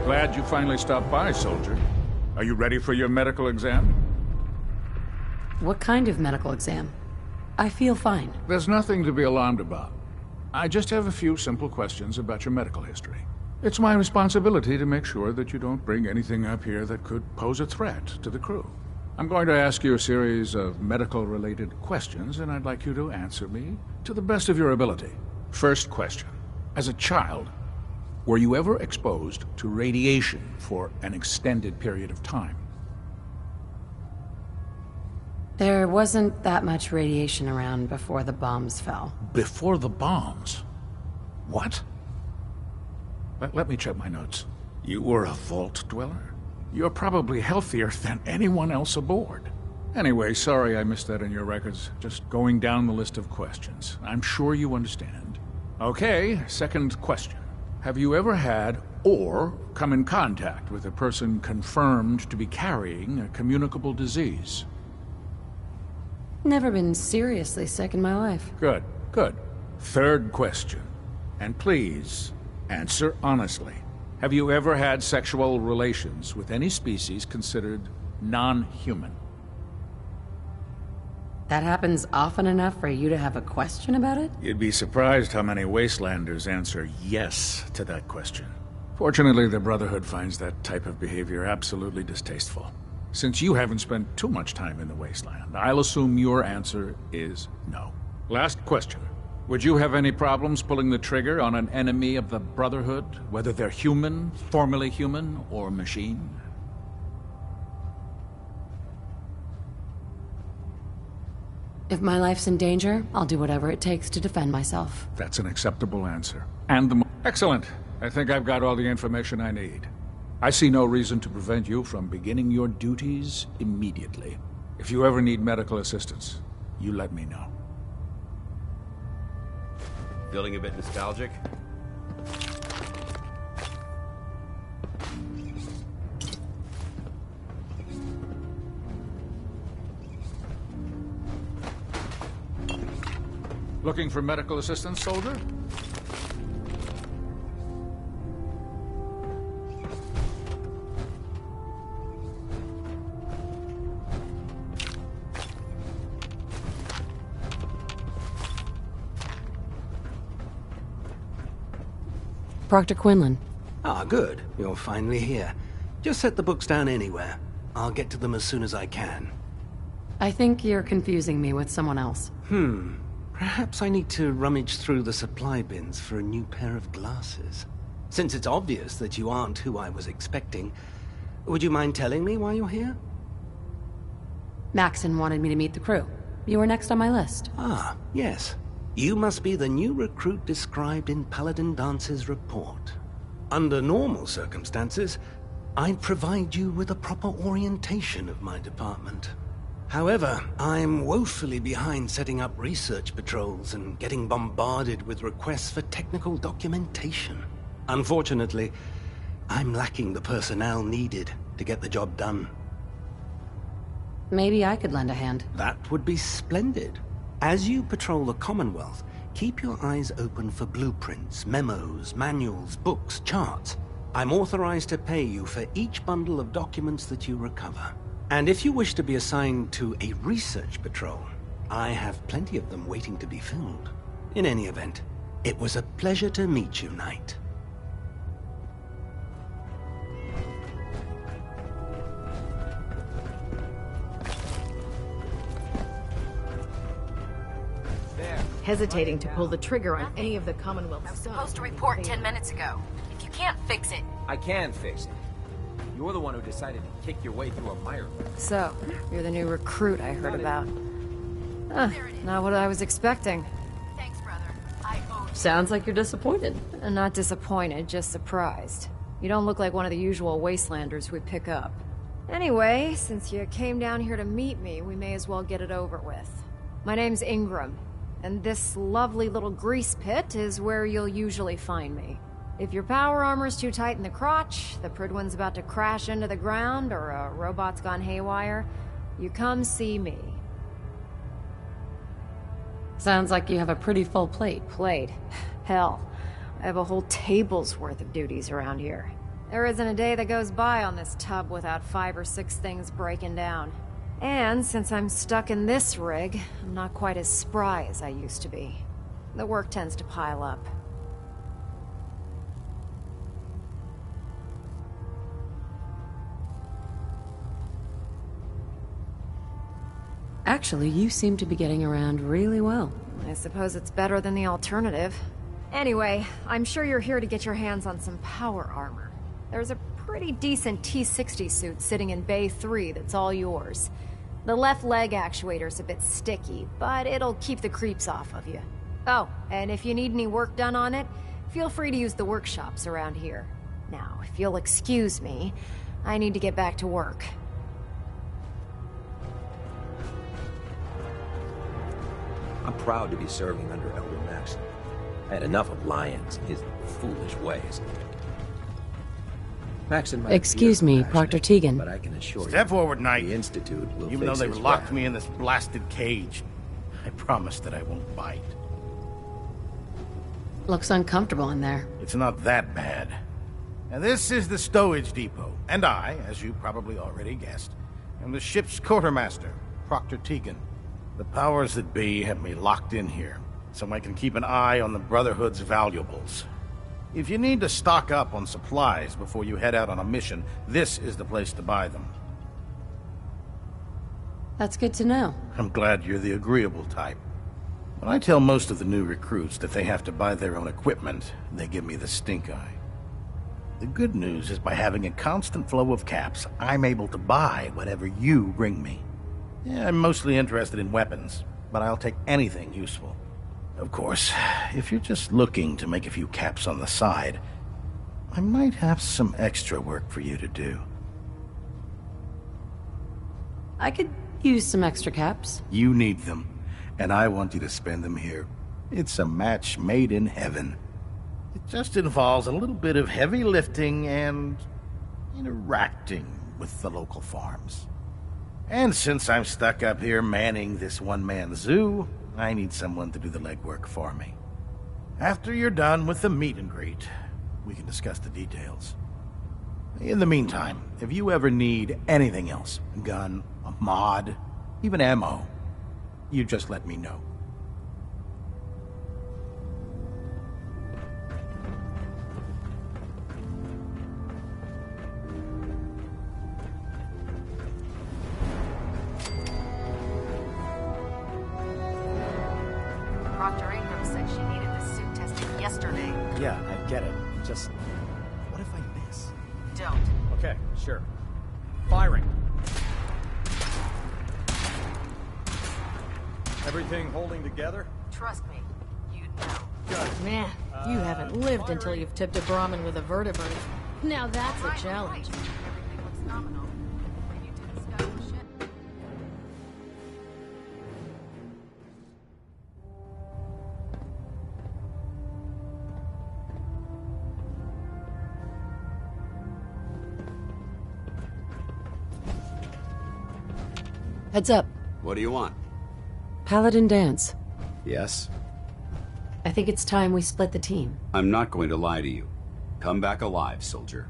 Glad you finally stopped by, soldier. Are you ready for your medical exam? What kind of medical exam? I feel fine. There's nothing to be alarmed about. I just have a few simple questions about your medical history. It's my responsibility to make sure that you don't bring anything up here that could pose a threat to the crew. I'm going to ask you a series of medical-related questions, and I'd like you to answer me to the best of your ability. First question. As a child, were you ever exposed to radiation for an extended period of time? There wasn't that much radiation around before the bombs fell. Before the bombs? What? Let me check my notes. You were a vault dweller? You're probably healthier than anyone else aboard. Anyway, sorry I missed that in your records. Just going down the list of questions. I'm sure you understand. Okay, second question. Have you ever had or come in contact with a person confirmed to be carrying a communicable disease? Never been seriously sick in my life. Good, good. Third question. And please, answer honestly. Have you ever had sexual relations with any species considered non-human? That happens often enough for you to have a question about it? You'd be surprised how many Wastelanders answer yes to that question. Fortunately, the Brotherhood finds that type of behavior absolutely distasteful. Since you haven't spent too much time in the Wasteland, I'll assume your answer is no. Last question. Would you have any problems pulling the trigger on an enemy of the Brotherhood, whether they're human, formerly human, or machine? If my life's in danger, I'll do whatever it takes to defend myself. That's an acceptable answer. And excellent. I think I've got all the information I need. I see no reason to prevent you from beginning your duties immediately. If you ever need medical assistance, you let me know. Feeling a bit nostalgic? Looking for medical assistance, soldier? Proctor Quinlan. Ah, good. You're finally here. Just set the books down anywhere. I'll get to them as soon as I can. I think you're confusing me with someone else. Perhaps I need to rummage through the supply bins for a new pair of glasses. Since it's obvious that you aren't who I was expecting, would you mind telling me why you're here? Maxon wanted me to meet the crew. You were next on my list. Ah, yes. You must be the new recruit described in Paladin Dance's report. Under normal circumstances, I'd provide you with a proper orientation of my department. However, I'm woefully behind setting up research patrols and getting bombarded with requests for technical documentation. Unfortunately, I'm lacking the personnel needed to get the job done. Maybe I could lend a hand. That would be splendid. As you patrol the Commonwealth, keep your eyes open for blueprints, memos, manuals, books, charts. I'm authorized to pay you for each bundle of documents that you recover. And if you wish to be assigned to a research patrol, I have plenty of them waiting to be filled. In any event, it was a pleasure to meet you, Knight. Hesitating to pull the trigger on any of the Commonwealth stuff. Supposed to report 10 minutes ago. If you can't fix it... I can fix it. You're the one who decided to kick your way through a mire. So, you're the new recruit I heard about. Not what I was expecting. Thanks, brother. I owe you. Sounds like you're disappointed. Not disappointed, just surprised. You don't look like one of the usual wastelanders we pick up. Anyway, since you came down here to meet me, we may as well get it over with. My name's Ingram, and this lovely little grease pit is where you'll usually find me. If your power armor's too tight in the crotch, the Pridwin's about to crash into the ground, or a robot's gone haywire, you come see me. Sounds like you have a pretty full plate. Plate? Hell, I have a whole table's worth of duties around here. There isn't a day that goes by on this tub without 5 or 6 things breaking down. And since I'm stuck in this rig, I'm not quite as spry as I used to be. The work tends to pile up. Actually, you seem to be getting around really well. I suppose it's better than the alternative. Anyway, I'm sure you're here to get your hands on some power armor. There's a pretty decent T-60 suit sitting in Bay 3 that's all yours. The left leg actuator's a bit sticky, but it'll keep the creeps off of you. Oh, and if you need any work done on it, feel free to use the workshops around here. Now, if you'll excuse me, I need to get back to work. I'm proud to be serving under Elder Maxon. I had enough of Lyons and his foolish ways. Maxon might Excuse me, Proctor Tegan. But I can assure you, Step forward, Knight. the Institute will Even though face they've its locked wrath. me in this blasted cage, I promise that I won't bite. Looks uncomfortable in there. It's not that bad. Now, this is the stowage depot, and I, as you probably already guessed, am the ship's quartermaster, Proctor Tegan. The powers that be have me locked in here, so I can keep an eye on the Brotherhood's valuables. If you need to stock up on supplies before you head out on a mission, this is the place to buy them. That's good to know. I'm glad you're the agreeable type. When I tell most of the new recruits that they have to buy their own equipment, they give me the stink eye. The good news is by having a constant flow of caps, I'm able to buy whatever you bring me. Yeah, I'm mostly interested in weapons, but I'll take anything useful. Of course, if you're just looking to make a few caps on the side, I might have some extra work for you to do. I could use some extra caps. You need them, and I want you to spend them here. It's a match made in heaven. It just involves a little bit of heavy lifting and interacting with the local farms. And since I'm stuck up here manning this one-man zoo, I need someone to do the legwork for me. After you're done with the meet and greet, we can discuss the details. In the meantime, if you ever need anything else, a gun, a mod, even ammo, you just let me know. Proctor Ingram said she needed the suit tested yesterday. Yeah, I get it. Just... what if I miss? Don't. Okay, sure. Firing. Everything holding together? Trust me, you'd know. Man, you haven't lived until you've tipped a Brahmin with a vertebrae. Now that's a challenge. Everything looks nominal. And you didn't scout the ship. Heads up. What do you want? Paladin dance. Yes? I think it's time we split the team. I'm not going to lie to you. Come back alive, soldier.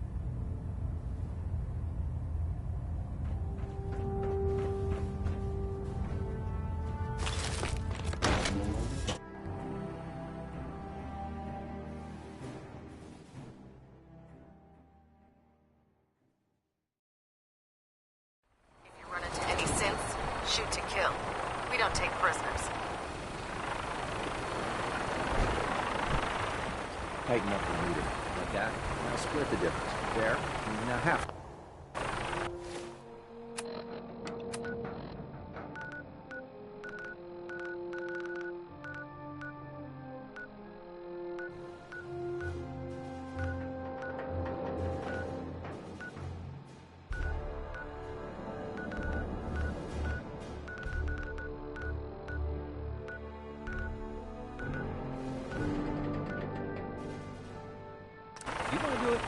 If you run into any synths, shoot to kill. We don't take prisoners. Tighten up the meter. Like that. Now split the difference. There. Now half. do it.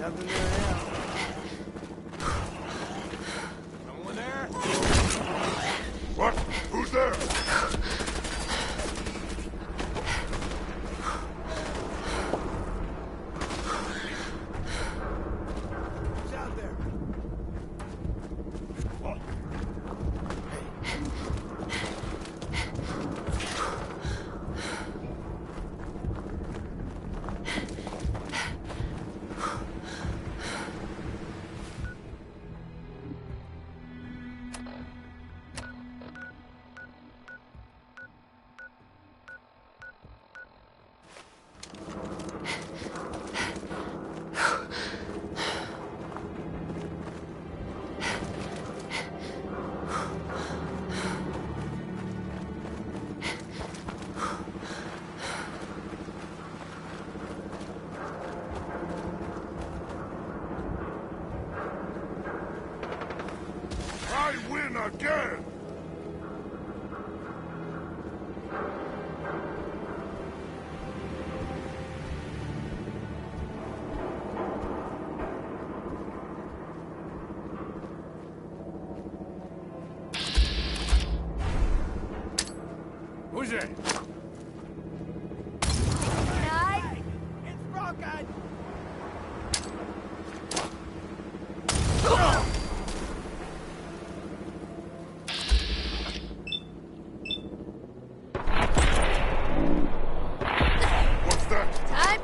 Nothing there now. Someone there? What? Who's there? Who's out there? What? I win again! Who's it? Hey! It's broken! What's that? Time.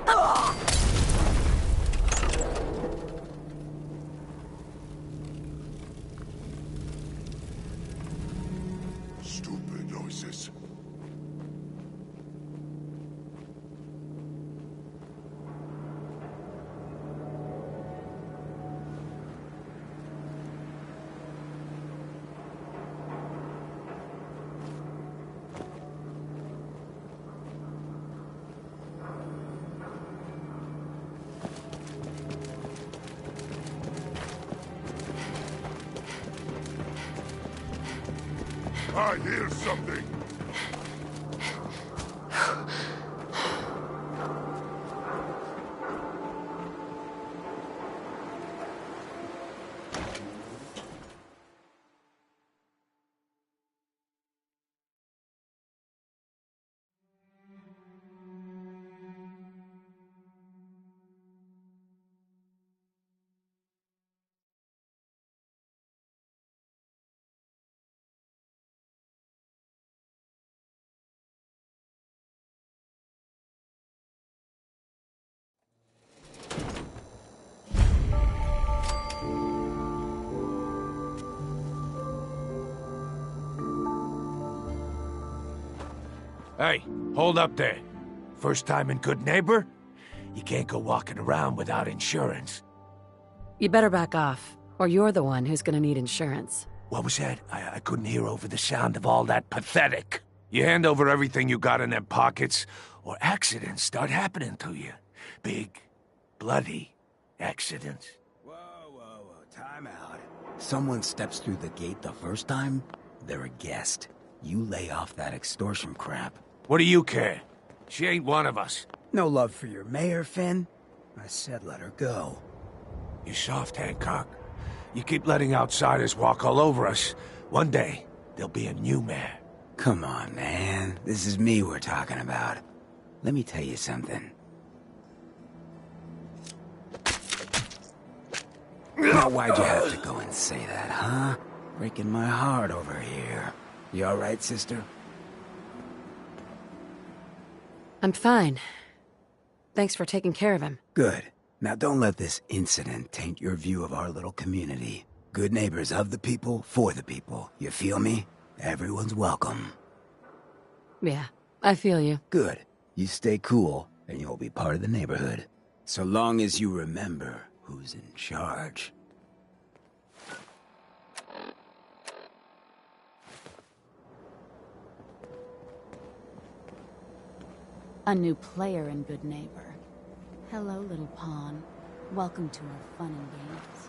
I hear something. Hey, hold up there. First time in Good Neighbor? You can't go walking around without insurance. You better back off, or you're the one who's gonna need insurance. What was that? I couldn't hear over the sound of all that pathetic. You hand over everything you got in them pockets, or accidents start happening to you. Big, bloody accidents. Whoa, time out. Someone steps through the gate the first time, they're a guest. You lay off that extortion crap. What do you care? She ain't one of us. No love for your mayor, Finn? I said let her go. You soft, Hancock. You keep letting outsiders walk all over us. One day, there'll be a new mayor. Come on, man. This is me we're talking about. Let me tell you something. Now, why'd you have to go and say that, huh? Breaking my heart over here. You all right, sister? I'm fine. Thanks for taking care of him. Good. Now don't let this incident taint your view of our little community. Good neighbors of the people, for the people. You feel me? Everyone's welcome. Yeah, I feel you. Good. You stay cool, and you'll be part of the neighborhood. So long as you remember who's in charge. A new player in Good Neighbor. Hello, little pawn. Welcome to our fun and games.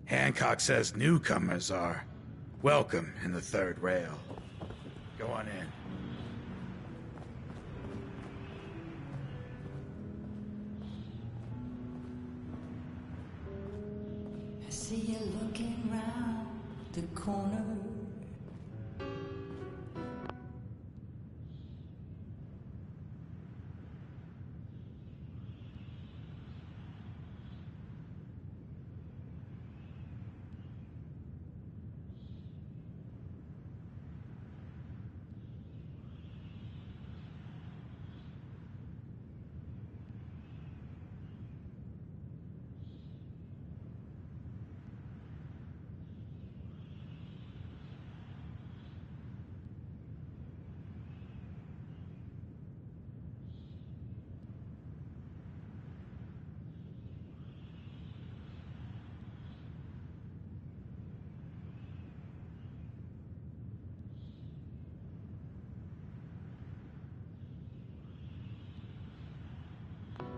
Hancock says newcomers are welcome in the third rail. Go on in. I see you looking round the corner.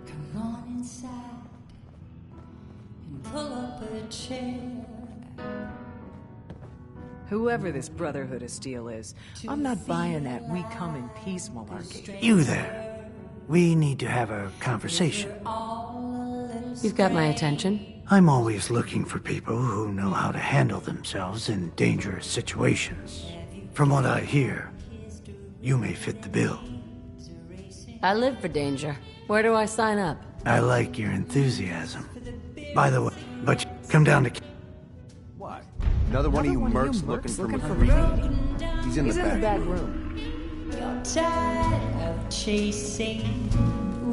Come on inside and pull up a chair. Whoever this Brotherhood of Steel is, I'm not buying that we come in peace malarkey. You there. We need to have a conversation. You've got my attention. I'm always looking for people who know how to handle themselves in dangerous situations. From what I hear, you may fit the bill. I live for danger. Where do I sign up? I like your enthusiasm. By the way, but come down to... What? Another one of you mercs looking for McCree? He's in the back room. You're tired of chasing.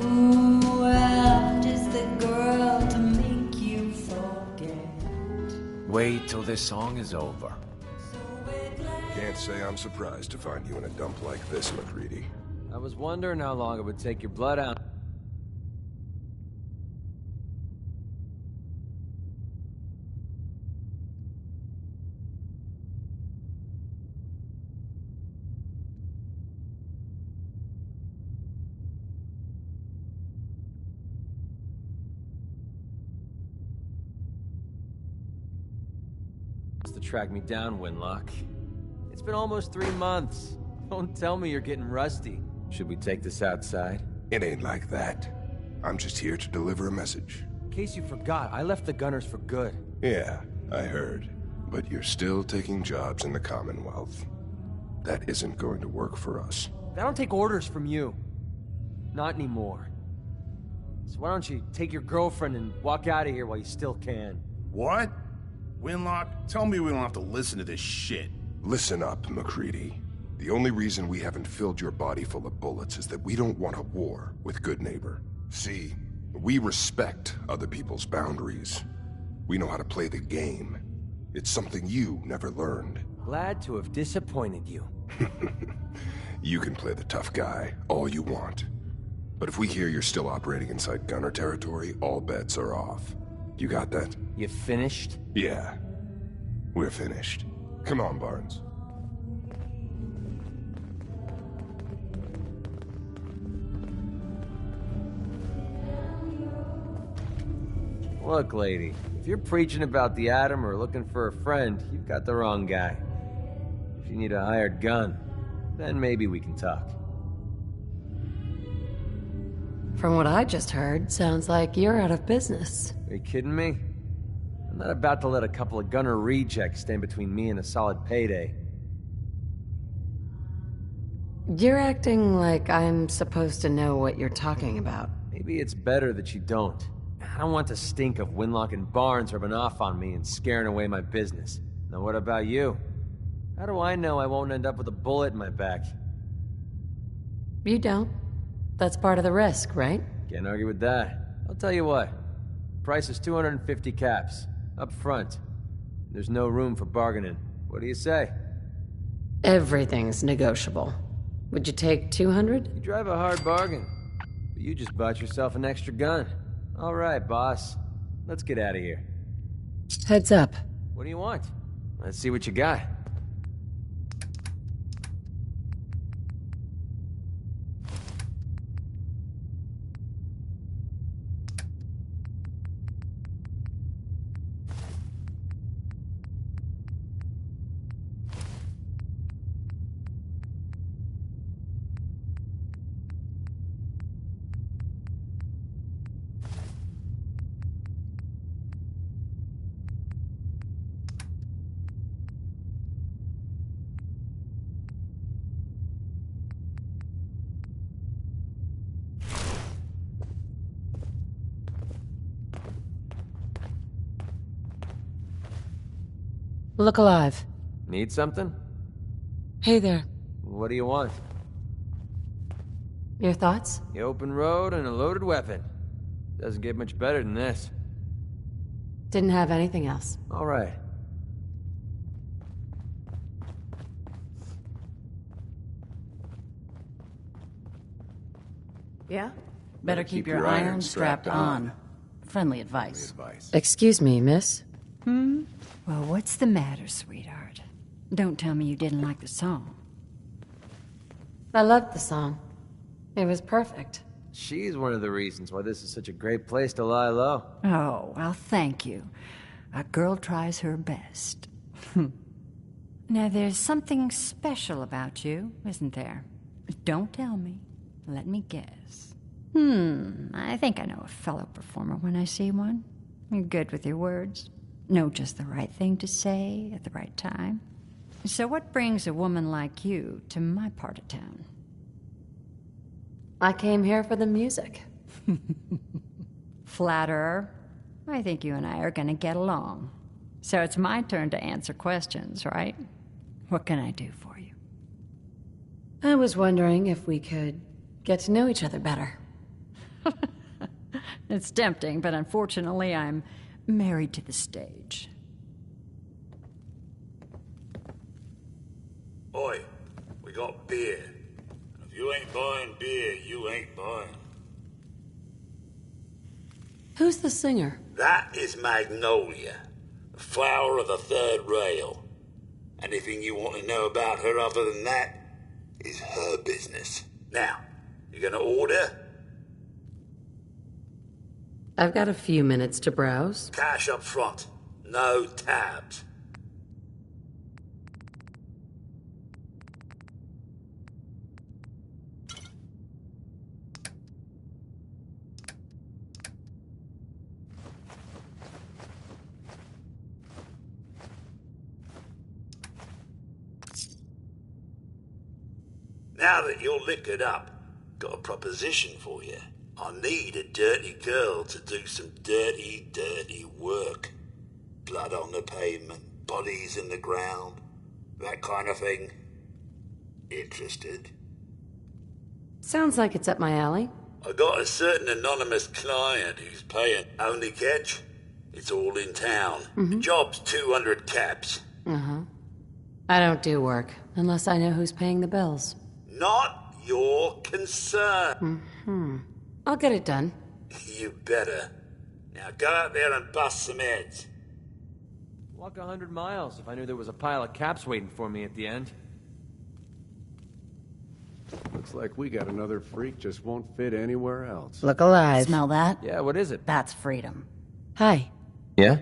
Ooh, I'm just the girl to make you forget. Wait till this song is over. Get Can't say I'm surprised to find you in a dump like this, McCready. I was wondering how long it would take your blood out. To track me down, Winlock. It's been almost 3 months. Don't tell me you're getting rusty. Should we take this outside? It ain't like that. I'm just here to deliver a message. In case you forgot, I left the Gunners for good. Yeah, I heard. But you're still taking jobs in the Commonwealth. That isn't going to work for us. I don't take orders from you. Not anymore. So why don't you take your girlfriend and walk out of here while you still can? What? Winlock, tell me we don't have to listen to this shit. Listen up, McCready. The only reason we haven't filled your body full of bullets is that we don't want a war with Good Neighbor. See, we respect other people's boundaries. We know how to play the game. It's something you never learned. Glad to have disappointed you. You can play the tough guy all you want. But if we hear you're still operating inside Gunner territory, all bets are off. You got that? You finished? Yeah. We're finished. Come on, Barnes. Look, lady, if you're preaching about the atom or looking for a friend, you've got the wrong guy. If you need a hired gun, then maybe we can talk. From what I just heard, sounds like you're out of business. Are you kidding me? I'm not about to let a couple of Gunner rejects stand between me and a solid payday. You're acting like I'm supposed to know what you're talking about. Maybe it's better that you don't. I don't want the stink of Winlock and Barnes rubbing off on me and scaring away my business. Now what about you? How do I know I won't end up with a bullet in my back? You don't. That's part of the risk, right? Can't argue with that. I'll tell you what. Price is 250 caps. Up front. There's no room for bargaining. What do you say? Everything's negotiable. Would you take 200? You drive a hard bargain. But you just bought yourself an extra gun. All right, boss. Let's get out of here. Heads up. What do you want? Let's see what you got. Look alive. Need something? Hey there. What do you want? Your thoughts? The open road and a loaded weapon. Doesn't get much better than this. Didn't have anything else. All right. Yeah? Better keep your iron strapped on. Friendly advice. Excuse me, miss? Well, what's the matter, sweetheart? Don't tell me you didn't like the song. I loved the song. It was perfect. She's one of the reasons why this is such a great place to lie low. Oh, well, thank you. A girl tries her best. Now, there's something special about you, isn't there? Don't tell me. Let me guess. I think I know a fellow performer when I see one. You're good with your words. Know just the right thing to say at the right time. So what brings a woman like you to my part of town? I came here for the music. Flatterer. I think you and I are gonna get along. So it's my turn to answer questions, right? What can I do for you? I was wondering if we could get to know each other better. It's tempting, but unfortunately I'm married to the stage. Oi, we got beer. If you ain't buying beer, you ain't buying. Who's the singer? That is Magnolia, the flower of the third rail. Anything you want to know about her other than that is her business. Now, you gonna order? I've got a few minutes to browse. Cash up front, no tabs. Now that you're liquored up, got a proposition for you. I need a dirty girl to do some dirty, dirty work. Blood on the pavement, bodies in the ground, that kind of thing. Interested? Sounds like it's up my alley. I got a certain anonymous client who's paying. Only catch? It's all in town. The job's 200 caps. Uh-huh. I don't do work, unless I know who's paying the bills. Not your concern. I'll get it done. You better. Now go out there and bust some heads. Walk 100 miles if I knew there was a pile of caps waiting for me at the end. Looks like we got another freak just won't fit anywhere else. Look alive. Smell that? Yeah, what is it? That's freedom. Hi. Yeah?